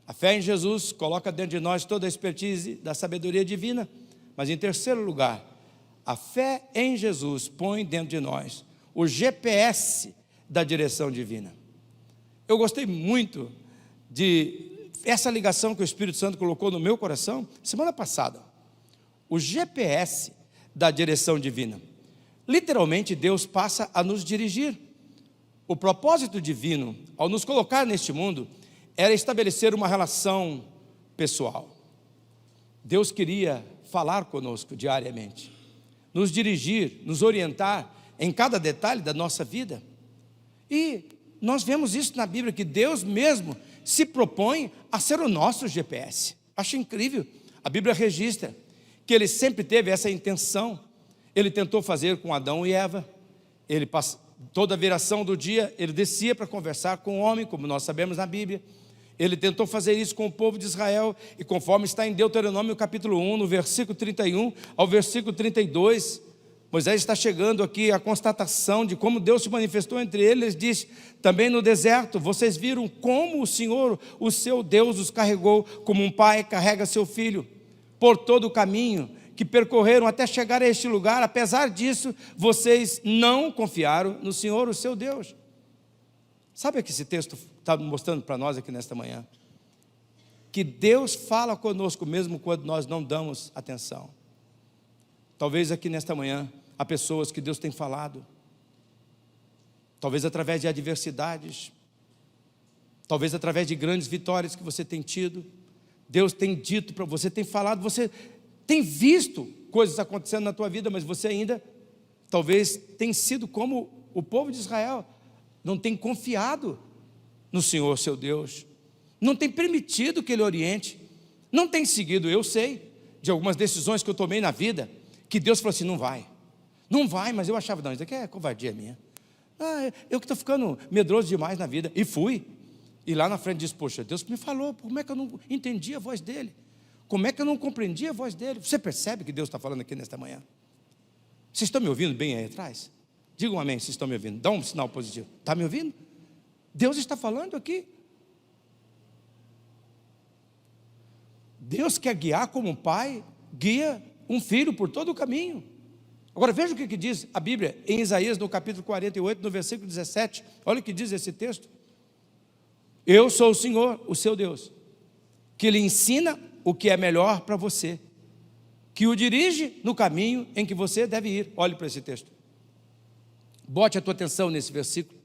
A fé em Jesus coloca dentro de nós toda a expertise da sabedoria divina. Mas em terceiro lugar, a fé em Jesus põe dentro de nós o GPS da direção divina. Eu gostei muito de essa ligação que o Espírito Santo colocou no meu coração semana passada. O GPS da direção divina. Literalmente, Deus passa a nos dirigir. O propósito divino, ao nos colocar neste mundo, era estabelecer uma relação pessoal. Deus queria falar conosco diariamente, nos dirigir, nos orientar em cada detalhe da nossa vida. E nós vemos isso na Bíblia, que Deus mesmo se propõe a ser o nosso GPS. Acho incrível. A Bíblia registra que Ele sempre teve essa intenção. Ele tentou fazer com Adão e Eva. Toda a viração do dia, Ele descia para conversar com o homem, como nós sabemos na Bíblia. Ele tentou fazer isso com o povo de Israel, e conforme está em Deuteronômio capítulo 1, no versículo 31 ao versículo 32, Moisés está chegando aqui à constatação de como Deus se manifestou entre eles. Ele diz, também no deserto, vocês viram como o Senhor, o seu Deus, os carregou, como um pai carrega seu filho, por todo o caminho que percorreram até chegar a este lugar. Apesar disso, vocês não confiaram no Senhor, o seu Deus. Sabe o que esse texto está mostrando para nós aqui nesta manhã? Que Deus fala conosco mesmo quando nós não damos atenção. Talvez aqui nesta manhã, há pessoas que Deus tem falado, talvez através de adversidades, talvez através de grandes vitórias que você tem tido. Deus tem dito para você, tem falado, você tem visto coisas acontecendo na tua vida, mas você ainda, talvez, tem sido como o povo de Israel, não tem confiado no Senhor, seu Deus, não tem permitido que Ele oriente, não tem seguido. Eu sei de algumas decisões que eu tomei na vida, que Deus falou assim, não vai, mas eu achava, não, isso aqui é covardia minha, eu que estou ficando medroso demais na vida, e fui, e lá na frente disse, poxa, Deus me falou, como é que eu não entendi a voz dEle? Como é que eu não compreendi a voz dEle? Você percebe que Deus está falando aqui nesta manhã? Vocês estão me ouvindo bem aí atrás? Digam amém, vocês estão me ouvindo. Dá um sinal positivo. Está me ouvindo? Deus está falando aqui. Deus quer guiar como um pai guia um filho por todo o caminho. Agora veja o que diz a Bíblia em Isaías, no capítulo 48, no versículo 17. Olha o que diz esse texto. Eu sou o Senhor, o seu Deus, que lhe ensina o que é melhor para você, que o dirige no caminho em que você deve ir. Olhe para esse texto. Bote a tua atenção nesse versículo.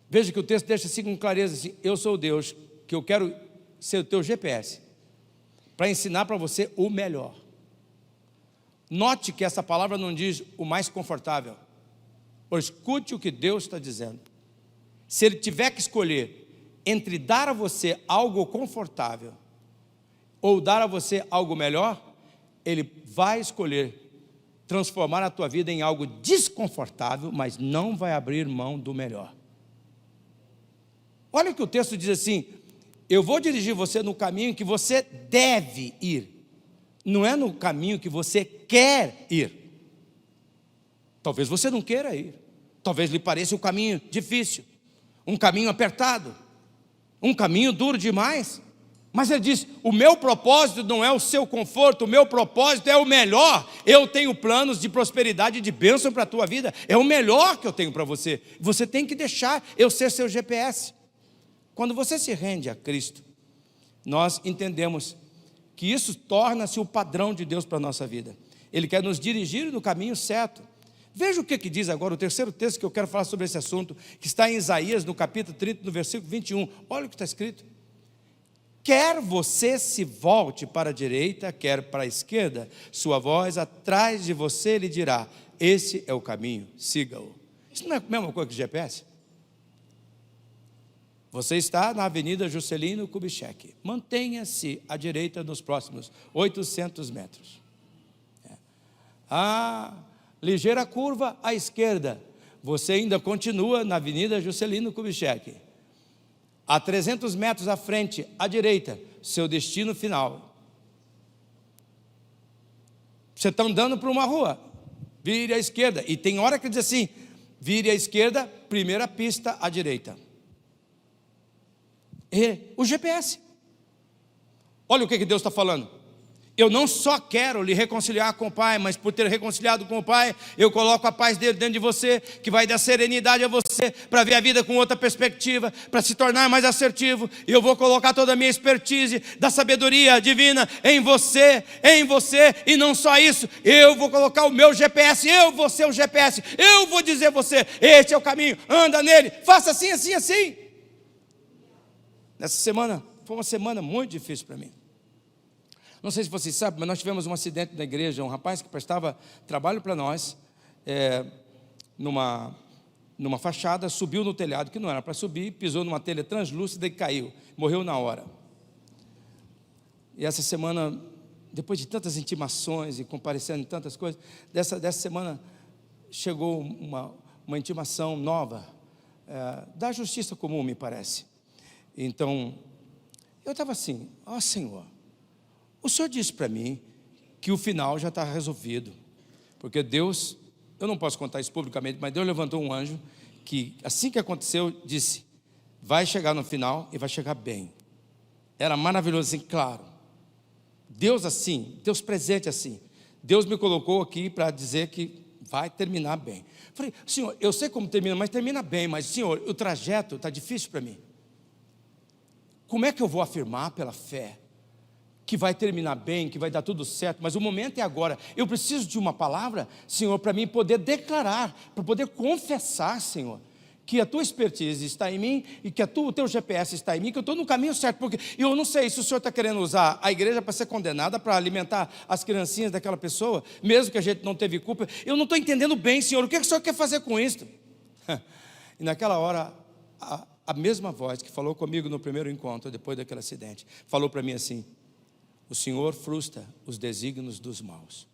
Veja que o texto deixa assim com clareza assim: eu sou o Deus, que eu quero ser o teu GPS, para ensinar para você o melhor. Note que essa palavra não diz o mais confortável. Escute o que Deus está dizendo. Se Ele tiver que escolher entre dar a você algo confortável ou dar a você algo melhor, Ele vai escolher transformar a tua vida em algo desconfortável, mas não vai abrir mão do melhor. Olha o que o texto diz assim: eu vou dirigir você no caminho que você deve ir, não é no caminho que você quer ir. Talvez você não queira ir, talvez lhe pareça um caminho difícil, um caminho apertado, um caminho duro demais, mas ele diz: o meu propósito não é o seu conforto, o meu propósito é o melhor. Eu tenho planos de prosperidade e de bênção para a tua vida, é o melhor que eu tenho para você. Você tem que deixar eu ser seu GPS. Quando você se rende a Cristo, nós entendemos que isso torna-se o padrão de Deus para a nossa vida. Ele quer nos dirigir no caminho certo. Veja o que diz agora o terceiro texto que eu quero falar sobre esse assunto, que está em Isaías, no capítulo 30, no versículo 21. Olha o que está escrito. Quer você se volte para a direita, quer para a esquerda, sua voz atrás de você lhe dirá: esse é o caminho, siga-o. Isso não é a mesma coisa que GPS? Você está na Avenida Juscelino Kubitschek. Mantenha-se à direita nos próximos 800 metros. Ligeira curva à esquerda. Você ainda continua na Avenida Juscelino Kubitschek. A 300 metros à frente, à direita, seu destino final. Você está andando por uma rua, vire à esquerda. E tem hora que diz assim: vire à esquerda, primeira pista à direita. O GPS. Olha o que Deus está falando. Eu não só quero lhe reconciliar com o Pai, mas por ter reconciliado com o Pai, eu coloco a paz dele dentro de você, que vai dar serenidade a você, para ver a vida com outra perspectiva, para se tornar mais assertivo. E eu vou colocar toda a minha expertise da sabedoria divina em você, e não só isso, eu vou colocar o meu GPS, eu vou ser o GPS, eu vou dizer a você: este é o caminho, anda nele, faça assim, assim, assim. Nessa semana, foi uma semana muito difícil para mim. Não sei se vocês sabem, mas nós tivemos um acidente na igreja. Um rapaz que prestava trabalho para nós, numa fachada, subiu no telhado, que não era para subir, pisou numa telha translúcida e caiu, morreu na hora. E essa semana, depois de tantas intimações e comparecendo em tantas coisas, dessa semana chegou uma intimação nova, da justiça comum, me parece. Então, eu estava assim: ó Senhor, o Senhor disse para mim que o final já está resolvido, porque Deus, eu não posso contar isso publicamente, mas Deus levantou um anjo que, assim que aconteceu, disse: vai chegar no final e vai chegar bem. Era maravilhoso assim, claro. Deus assim, Deus presente assim. Deus me colocou aqui para dizer que vai terminar bem. Falei: Senhor, eu sei como termina, mas termina bem. Mas Senhor, o trajeto está difícil para mim. Como é que eu vou afirmar pela fé que vai terminar bem, que vai dar tudo certo? Mas o momento é agora. Eu preciso de uma palavra, Senhor, para mim poder declarar, para poder confessar, Senhor, que a tua expertise está em mim e que o teu GPS está em mim, que eu estou no caminho certo. Porque eu não sei se o Senhor está querendo usar a igreja para ser condenada, para alimentar as criancinhas daquela pessoa, mesmo que a gente não teve culpa. Eu não estou entendendo bem, Senhor, o que o Senhor quer fazer com isso? E naquela hora, a mesma voz que falou comigo no primeiro encontro, depois daquele acidente, falou para mim assim: o Senhor frustra os desígnios dos maus.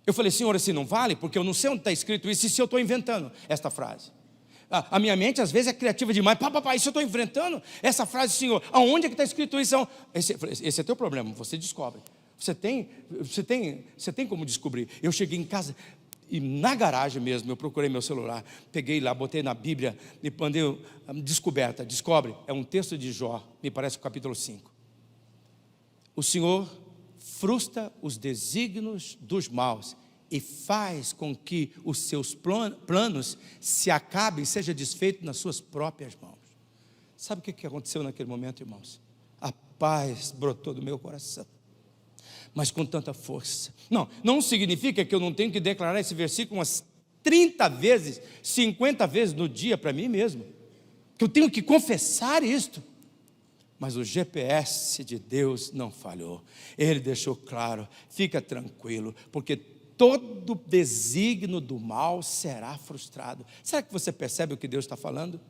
Eu falei: Senhor, assim não vale? Porque eu não sei onde está escrito isso, e se eu estou inventando esta frase. A minha mente às vezes é criativa demais. Papai, se eu estou inventando essa frase, Senhor, aonde é que está escrito isso? Esse é teu problema, você descobre. Você tem como descobrir. Eu cheguei em casa, E na garagem mesmo, eu procurei meu celular, peguei lá, botei na Bíblia, e mandei descobre, é um texto de Jó, me parece o capítulo 5. O Senhor frustra os desígnios dos maus e faz com que os seus planos se acabem, seja desfeito nas suas próprias mãos. Sabe o que aconteceu naquele momento, irmãos? A paz brotou do meu coração, mas com tanta força. Não significa que eu não tenho que declarar esse versículo umas 30 vezes, 50 vezes no dia para mim mesmo, que eu tenho que confessar isto. Mas o GPS de Deus não falhou. Ele deixou claro, fica tranquilo, porque todo desígnio do mal será frustrado. Será que você percebe o que Deus está falando?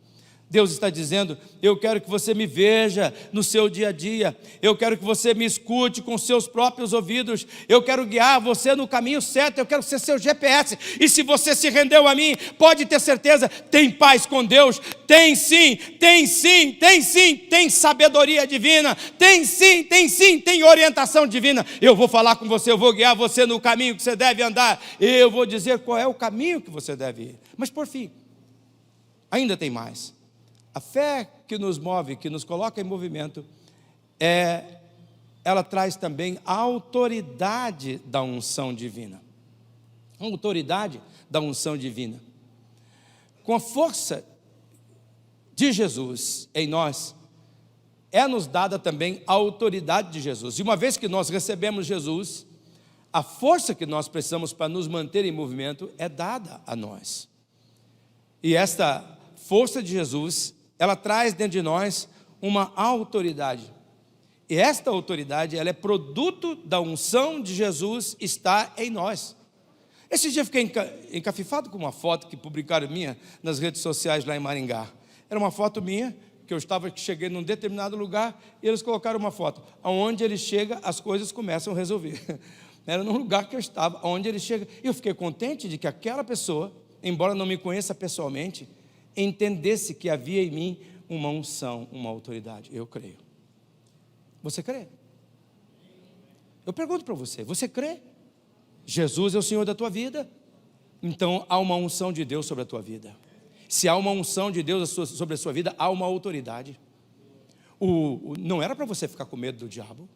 Deus está dizendo, eu quero que você me veja no seu dia a dia, eu quero que você me escute com seus próprios ouvidos, eu quero guiar você no caminho certo, eu quero ser seu GPS, e se você se rendeu a mim, pode ter certeza, tem paz com Deus, tem sim, tem sabedoria divina, tem orientação divina. Eu vou falar com você, eu vou guiar você no caminho que você deve andar, eu vou dizer qual é o caminho que você deve ir. Mas por fim, ainda tem mais. A fé que nos move, que nos coloca em movimento, ela traz também a autoridade da unção divina. A autoridade da unção divina. Com a força de Jesus em nós, nos dada também a autoridade de Jesus. E uma vez que nós recebemos Jesus, a força que nós precisamos para nos manter em movimento é dada a nós. E esta força de Jesus, ela traz dentro de nós uma autoridade. E esta autoridade, ela é produto da unção de Jesus, está em nós. Esse dia eu fiquei encafifado com uma foto que publicaram minha nas redes sociais lá em Maringá. Era uma foto minha, que eu cheguei num determinado lugar, e eles colocaram uma foto. Aonde ele chega, as coisas começam a resolver. Era num lugar que eu estava, aonde ele chega. E eu fiquei contente de que aquela pessoa, embora não me conheça pessoalmente, entendesse que havia em mim uma unção, uma autoridade. Eu creio. Você crê? Eu pergunto para você, você crê? Jesus é o Senhor da tua vida? Então há uma unção de Deus sobre a tua vida. Se há uma unção de Deus sobre a sua vida, há uma autoridade. Não era para você ficar com medo do diabo.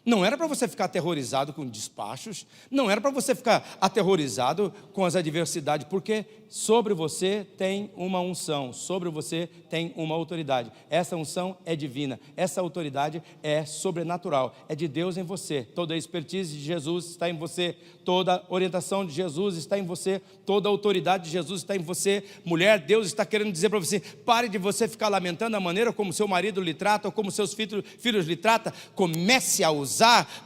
Não era para você ficar aterrorizado com despachos, não era para você ficar aterrorizado com as adversidades, porque sobre você tem uma unção, sobre você tem uma autoridade. Essa unção é divina, essa autoridade é sobrenatural, é de Deus em você. Toda a expertise de Jesus está em você, toda a orientação de Jesus está em você, toda a autoridade de Jesus está em você. Mulher, Deus está querendo dizer para você, pare de você ficar lamentando a maneira como seu marido lhe trata, ou como seus filhos lhe tratam. Comece a usar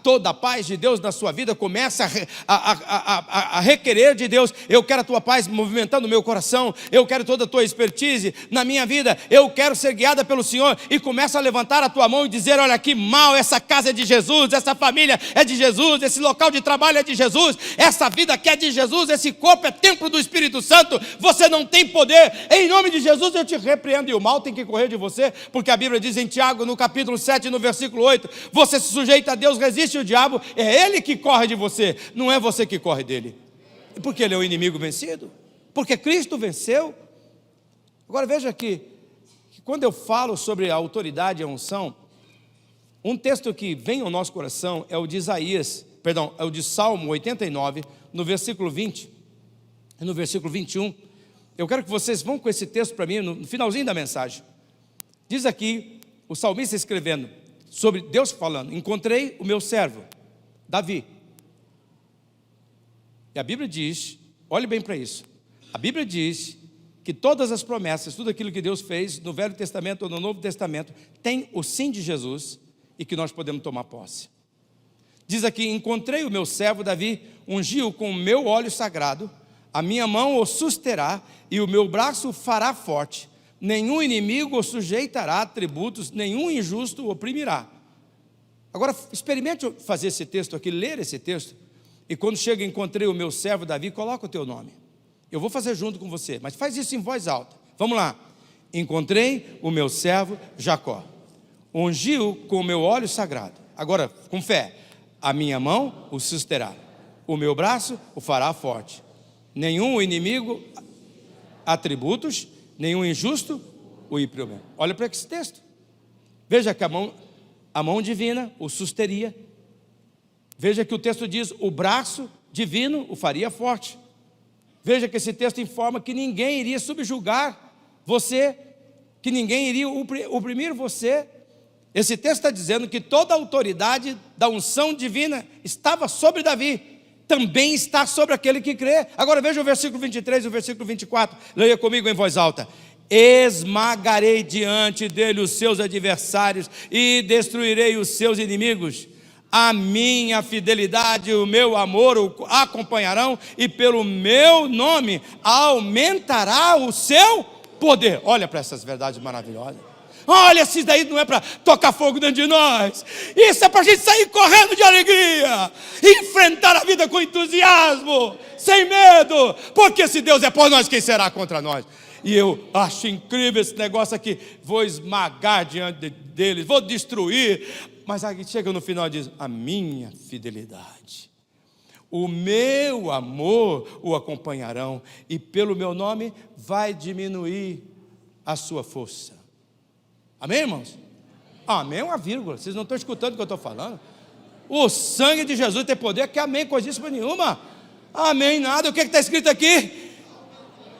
toda a paz de Deus na sua vida, comece a requerer de Deus. Eu quero a tua paz movimentando o meu coração, eu quero toda a tua expertise na minha vida, eu quero ser guiada pelo Senhor. E começa a levantar a tua mão e dizer, olha que mal, essa casa é de Jesus, essa família é de Jesus, esse local de trabalho é de Jesus, essa vida aqui é de Jesus, esse corpo é templo do Espírito Santo. Você não tem poder, em nome de Jesus eu te repreendo. E o mal tem que correr de você, porque a Bíblia diz em Tiago, no capítulo 7, no versículo 8, você se sujeita a Deus, resiste o diabo, é ele que corre de você, não é você que corre dele. Porque ele é o inimigo vencido, porque Cristo venceu. Agora veja que quando eu falo sobre a autoridade e a unção, um texto que vem ao nosso coração é o de é o de Salmo 89, no versículo 20 e no versículo 21. Eu quero que vocês vão com esse texto para mim no finalzinho da mensagem. Diz aqui o salmista escrevendo sobre Deus falando, encontrei o meu servo Davi. E a Bíblia diz, olhe bem para isso, a Bíblia diz que todas as promessas, tudo aquilo que Deus fez no Velho Testamento ou no Novo Testamento, tem o sim de Jesus e que nós podemos tomar posse. Diz aqui, encontrei o meu servo Davi, ungi-o com o meu óleo sagrado, a minha mão o susterá e o meu braço o fará forte. Nenhum inimigo o sujeitará a tributos, nenhum injusto o oprimirá. Agora, experimente fazer esse texto aqui, ler esse texto, e quando chega, encontrei o meu servo Davi, coloca o teu nome. Eu vou fazer junto com você, mas faz isso em voz alta. Vamos lá. Encontrei o meu servo Jacó, ungi-o com o meu óleo sagrado. Agora, com fé, a minha mão o susterá, o meu braço o fará forte. nenhum inimigo atributos, nenhum injusto o ímpio. Olha para esse texto. Veja que a mão divina o susteria. Veja que o texto diz, o braço divino o faria forte. Veja que esse texto informa que ninguém iria subjugar você, que ninguém iria oprimir você. Esse texto está dizendo que toda a autoridade da unção divina estava sobre Davi, também está sobre aquele que crê. Agora veja o versículo 23 e o versículo 24, leia comigo em voz alta. Esmagarei diante dele os seus adversários e destruirei os seus inimigos. A minha fidelidade e o meu amor o acompanharão, e pelo meu nome aumentará o seu poder. Olha para essas verdades maravilhosas. Olha, se daí não é para tocar fogo dentro de nós, isso é para a gente sair correndo de alegria, enfrentar a vida com entusiasmo, sem medo, porque se Deus é por nós, quem será contra nós? E eu acho incrível esse negócio aqui, vou esmagar diante deles, vou destruir, mas aí chega no final e diz, a minha fidelidade, o meu amor o acompanharão, e pelo meu nome vai diminuir a sua força. Amém, irmãos? Amém é uma vírgula, vocês não estão escutando o que eu estou falando? O sangue de Jesus tem poder, que amém, coisíssima nenhuma. Amém, nada. O que está escrito aqui?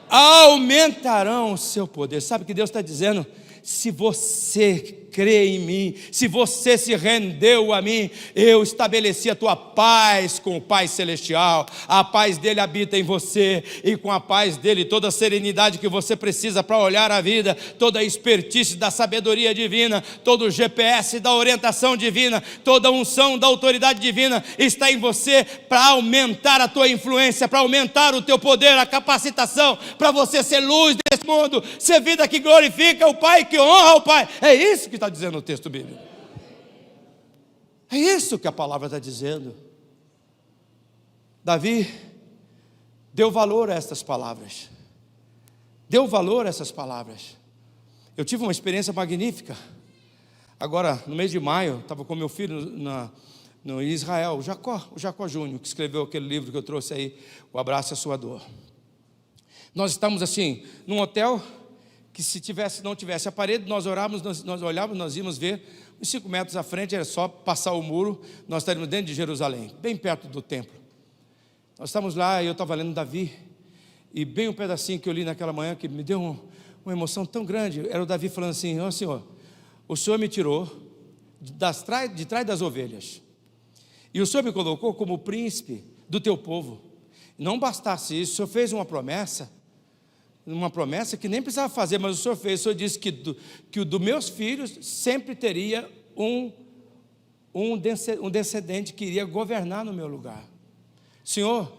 Aumentarão o seu poder. Sabe o que Deus está dizendo? Se você crê em mim, se você se rendeu a mim, eu estabeleci a tua paz com o Pai Celestial. A paz dele habita em você, e com a paz dele toda a serenidade que você precisa para olhar a vida, toda a expertise da sabedoria divina, todo o GPS da orientação divina, toda a unção da autoridade divina está em você, para aumentar a tua influência, para aumentar o teu poder, a capacitação, para você ser luz desse mundo, ser vida que glorifica o Pai, que honra o Pai. É isso que está dizendo o texto bíblico. É isso que a palavra está dizendo. Davi deu valor a estas palavras. Deu valor a essas palavras. Eu tive uma experiência magnífica. Agora, no mês de maio, estava com meu filho no Israel, o Jacó Júnior, que escreveu aquele livro que eu trouxe aí, O Abraço à Sua Dor. Nós estamos assim, num hotel, que se não tivesse a parede, nós orávamos, nós olhávamos, nós íamos ver, uns 5 metros à frente, era só passar o muro, nós estaríamos dentro de Jerusalém, bem perto do templo. Nós estávamos lá, e eu estava lendo Davi, e bem um pedacinho que eu li naquela manhã, que me deu uma emoção tão grande, era o Davi falando assim, ó Senhor, o Senhor me tirou de trás das ovelhas, e o Senhor me colocou como príncipe do teu povo. Não bastasse isso, o Senhor fez uma promessa que nem precisava fazer, mas o Senhor fez. O Senhor disse que dos meus filhos sempre teria um descendente que iria governar no meu lugar. Senhor,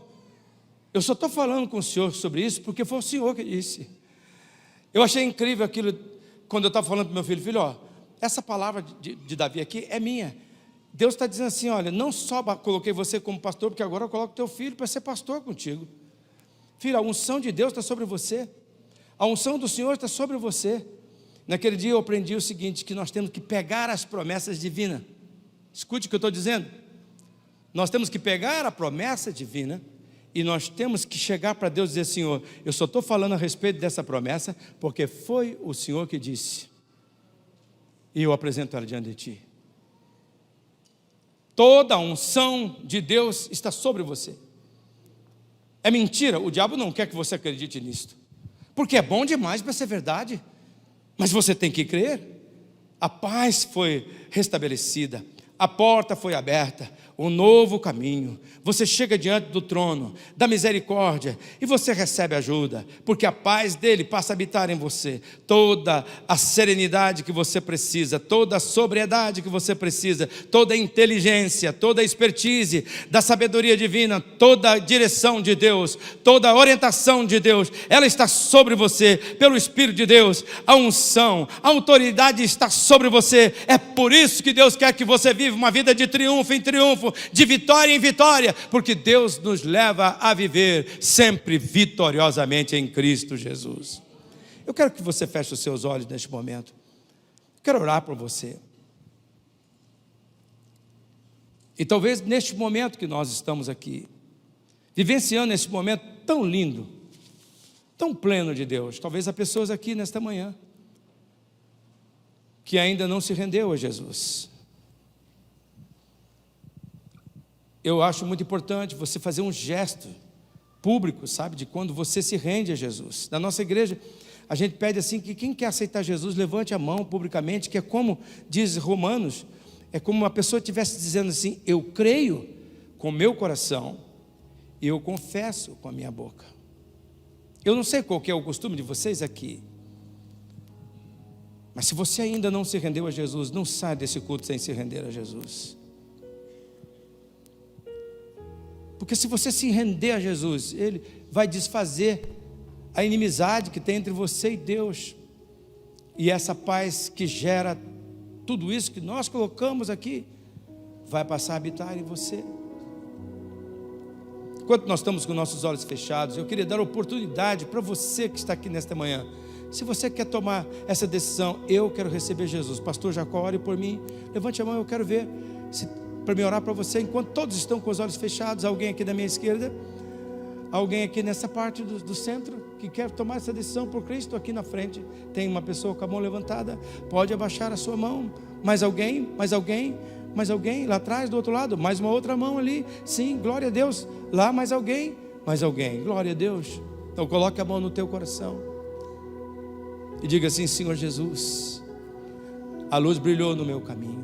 eu só estou falando com o Senhor sobre isso porque foi o Senhor que disse. Eu achei incrível aquilo, quando eu estava falando para o meu filho, ó, essa palavra de Davi aqui é minha. Deus está dizendo assim, olha, não só coloquei você como pastor, porque agora eu coloco teu filho para ser pastor contigo. Filho, a unção de Deus está sobre você, a unção do Senhor está sobre você. Naquele dia eu aprendi o seguinte, que nós temos que pegar as promessas divinas. Escute o que eu estou dizendo. Nós temos que pegar a promessa divina e nós temos que chegar para Deus e dizer, Senhor, eu só estou falando a respeito dessa promessa porque foi o Senhor que disse, e eu apresento ela diante de Ti. Toda a unção de Deus está sobre você. É mentira, o diabo não quer que você acredite nisso, porque é bom demais para ser verdade, mas você tem que crer. A paz foi restabelecida, a porta foi aberta, um novo caminho. Você chega diante do trono da misericórdia e você recebe ajuda, porque a paz dele passa a habitar em você. Toda a serenidade que você precisa, toda a sobriedade que você precisa, toda a inteligência, toda a expertise da sabedoria divina, toda a direção de Deus, toda a orientação de Deus, ela está sobre você, pelo Espírito de Deus. A unção, a autoridade está sobre você. É por isso que Deus quer que você viva uma vida de triunfo em triunfo, de vitória em vitória, porque Deus nos leva a viver sempre vitoriosamente em Cristo Jesus. Eu quero que você feche os seus olhos neste momento. Quero orar por você. E talvez neste momento que nós estamos aqui, vivenciando esse momento tão lindo, tão pleno de Deus. Talvez há pessoas aqui nesta manhã que ainda não se rendeu a Jesus. Eu acho muito importante você fazer um gesto público, sabe, de quando você se rende a Jesus. Na nossa igreja, a gente pede assim, que quem quer aceitar Jesus, levante a mão publicamente, que é como diz Romanos, é como uma pessoa estivesse dizendo assim: eu creio com o meu coração e eu confesso com a minha boca. Eu não sei qual que é o costume de vocês aqui, mas se você ainda não se rendeu a Jesus, não sai desse culto sem se render a Jesus. Porque se você se render a Jesus, Ele vai desfazer a inimizade que tem entre você e Deus. E essa paz que gera tudo isso que nós colocamos aqui, vai passar a habitar em você. Enquanto nós estamos com nossos olhos fechados, eu queria dar oportunidade para você que está aqui nesta manhã. Se você quer tomar essa decisão, eu quero receber Jesus. Pastor Jacó, ore por mim. Levante a mão, eu quero ver para me orar para você. Enquanto todos estão com os olhos fechados, alguém aqui da minha esquerda, alguém aqui nessa parte do centro, que quer tomar essa decisão por Cristo. Aqui na frente tem uma pessoa com a mão levantada, pode abaixar a sua mão. Mais alguém? Mais alguém? Mais alguém? Lá atrás, do outro lado, mais uma outra mão ali. Sim, glória a Deus. Lá mais alguém? Mais alguém, glória a Deus. Então coloque a mão no teu coração e diga assim: Senhor Jesus, a luz brilhou no meu caminho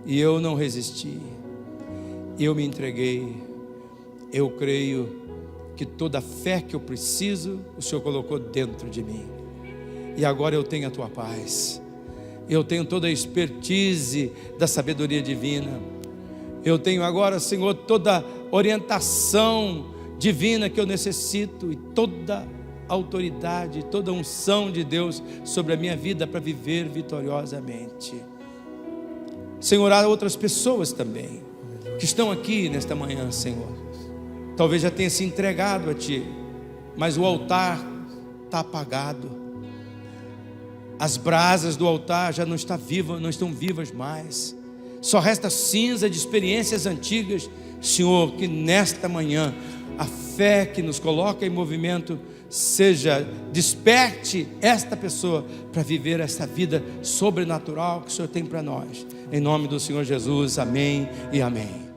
e eu não resisti, eu me entreguei. Eu creio que toda a fé que eu preciso, o Senhor colocou dentro de mim, e agora eu tenho a tua paz, eu tenho toda a expertise da sabedoria divina, eu tenho agora, Senhor, toda a orientação divina que eu necessito, e toda a autoridade, toda a unção de Deus sobre a minha vida para viver vitoriosamente. Senhor, há outras pessoas também que estão aqui nesta manhã, Senhor, talvez já tenha se entregado a Ti, mas o altar está apagado, as brasas do altar já não estão vivas mais, só resta cinza de experiências antigas. Senhor, que nesta manhã a fé que nos coloca em movimento desperte esta pessoa para viver essa vida sobrenatural que o Senhor tem para nós. Em nome do Senhor Jesus, amém e amém.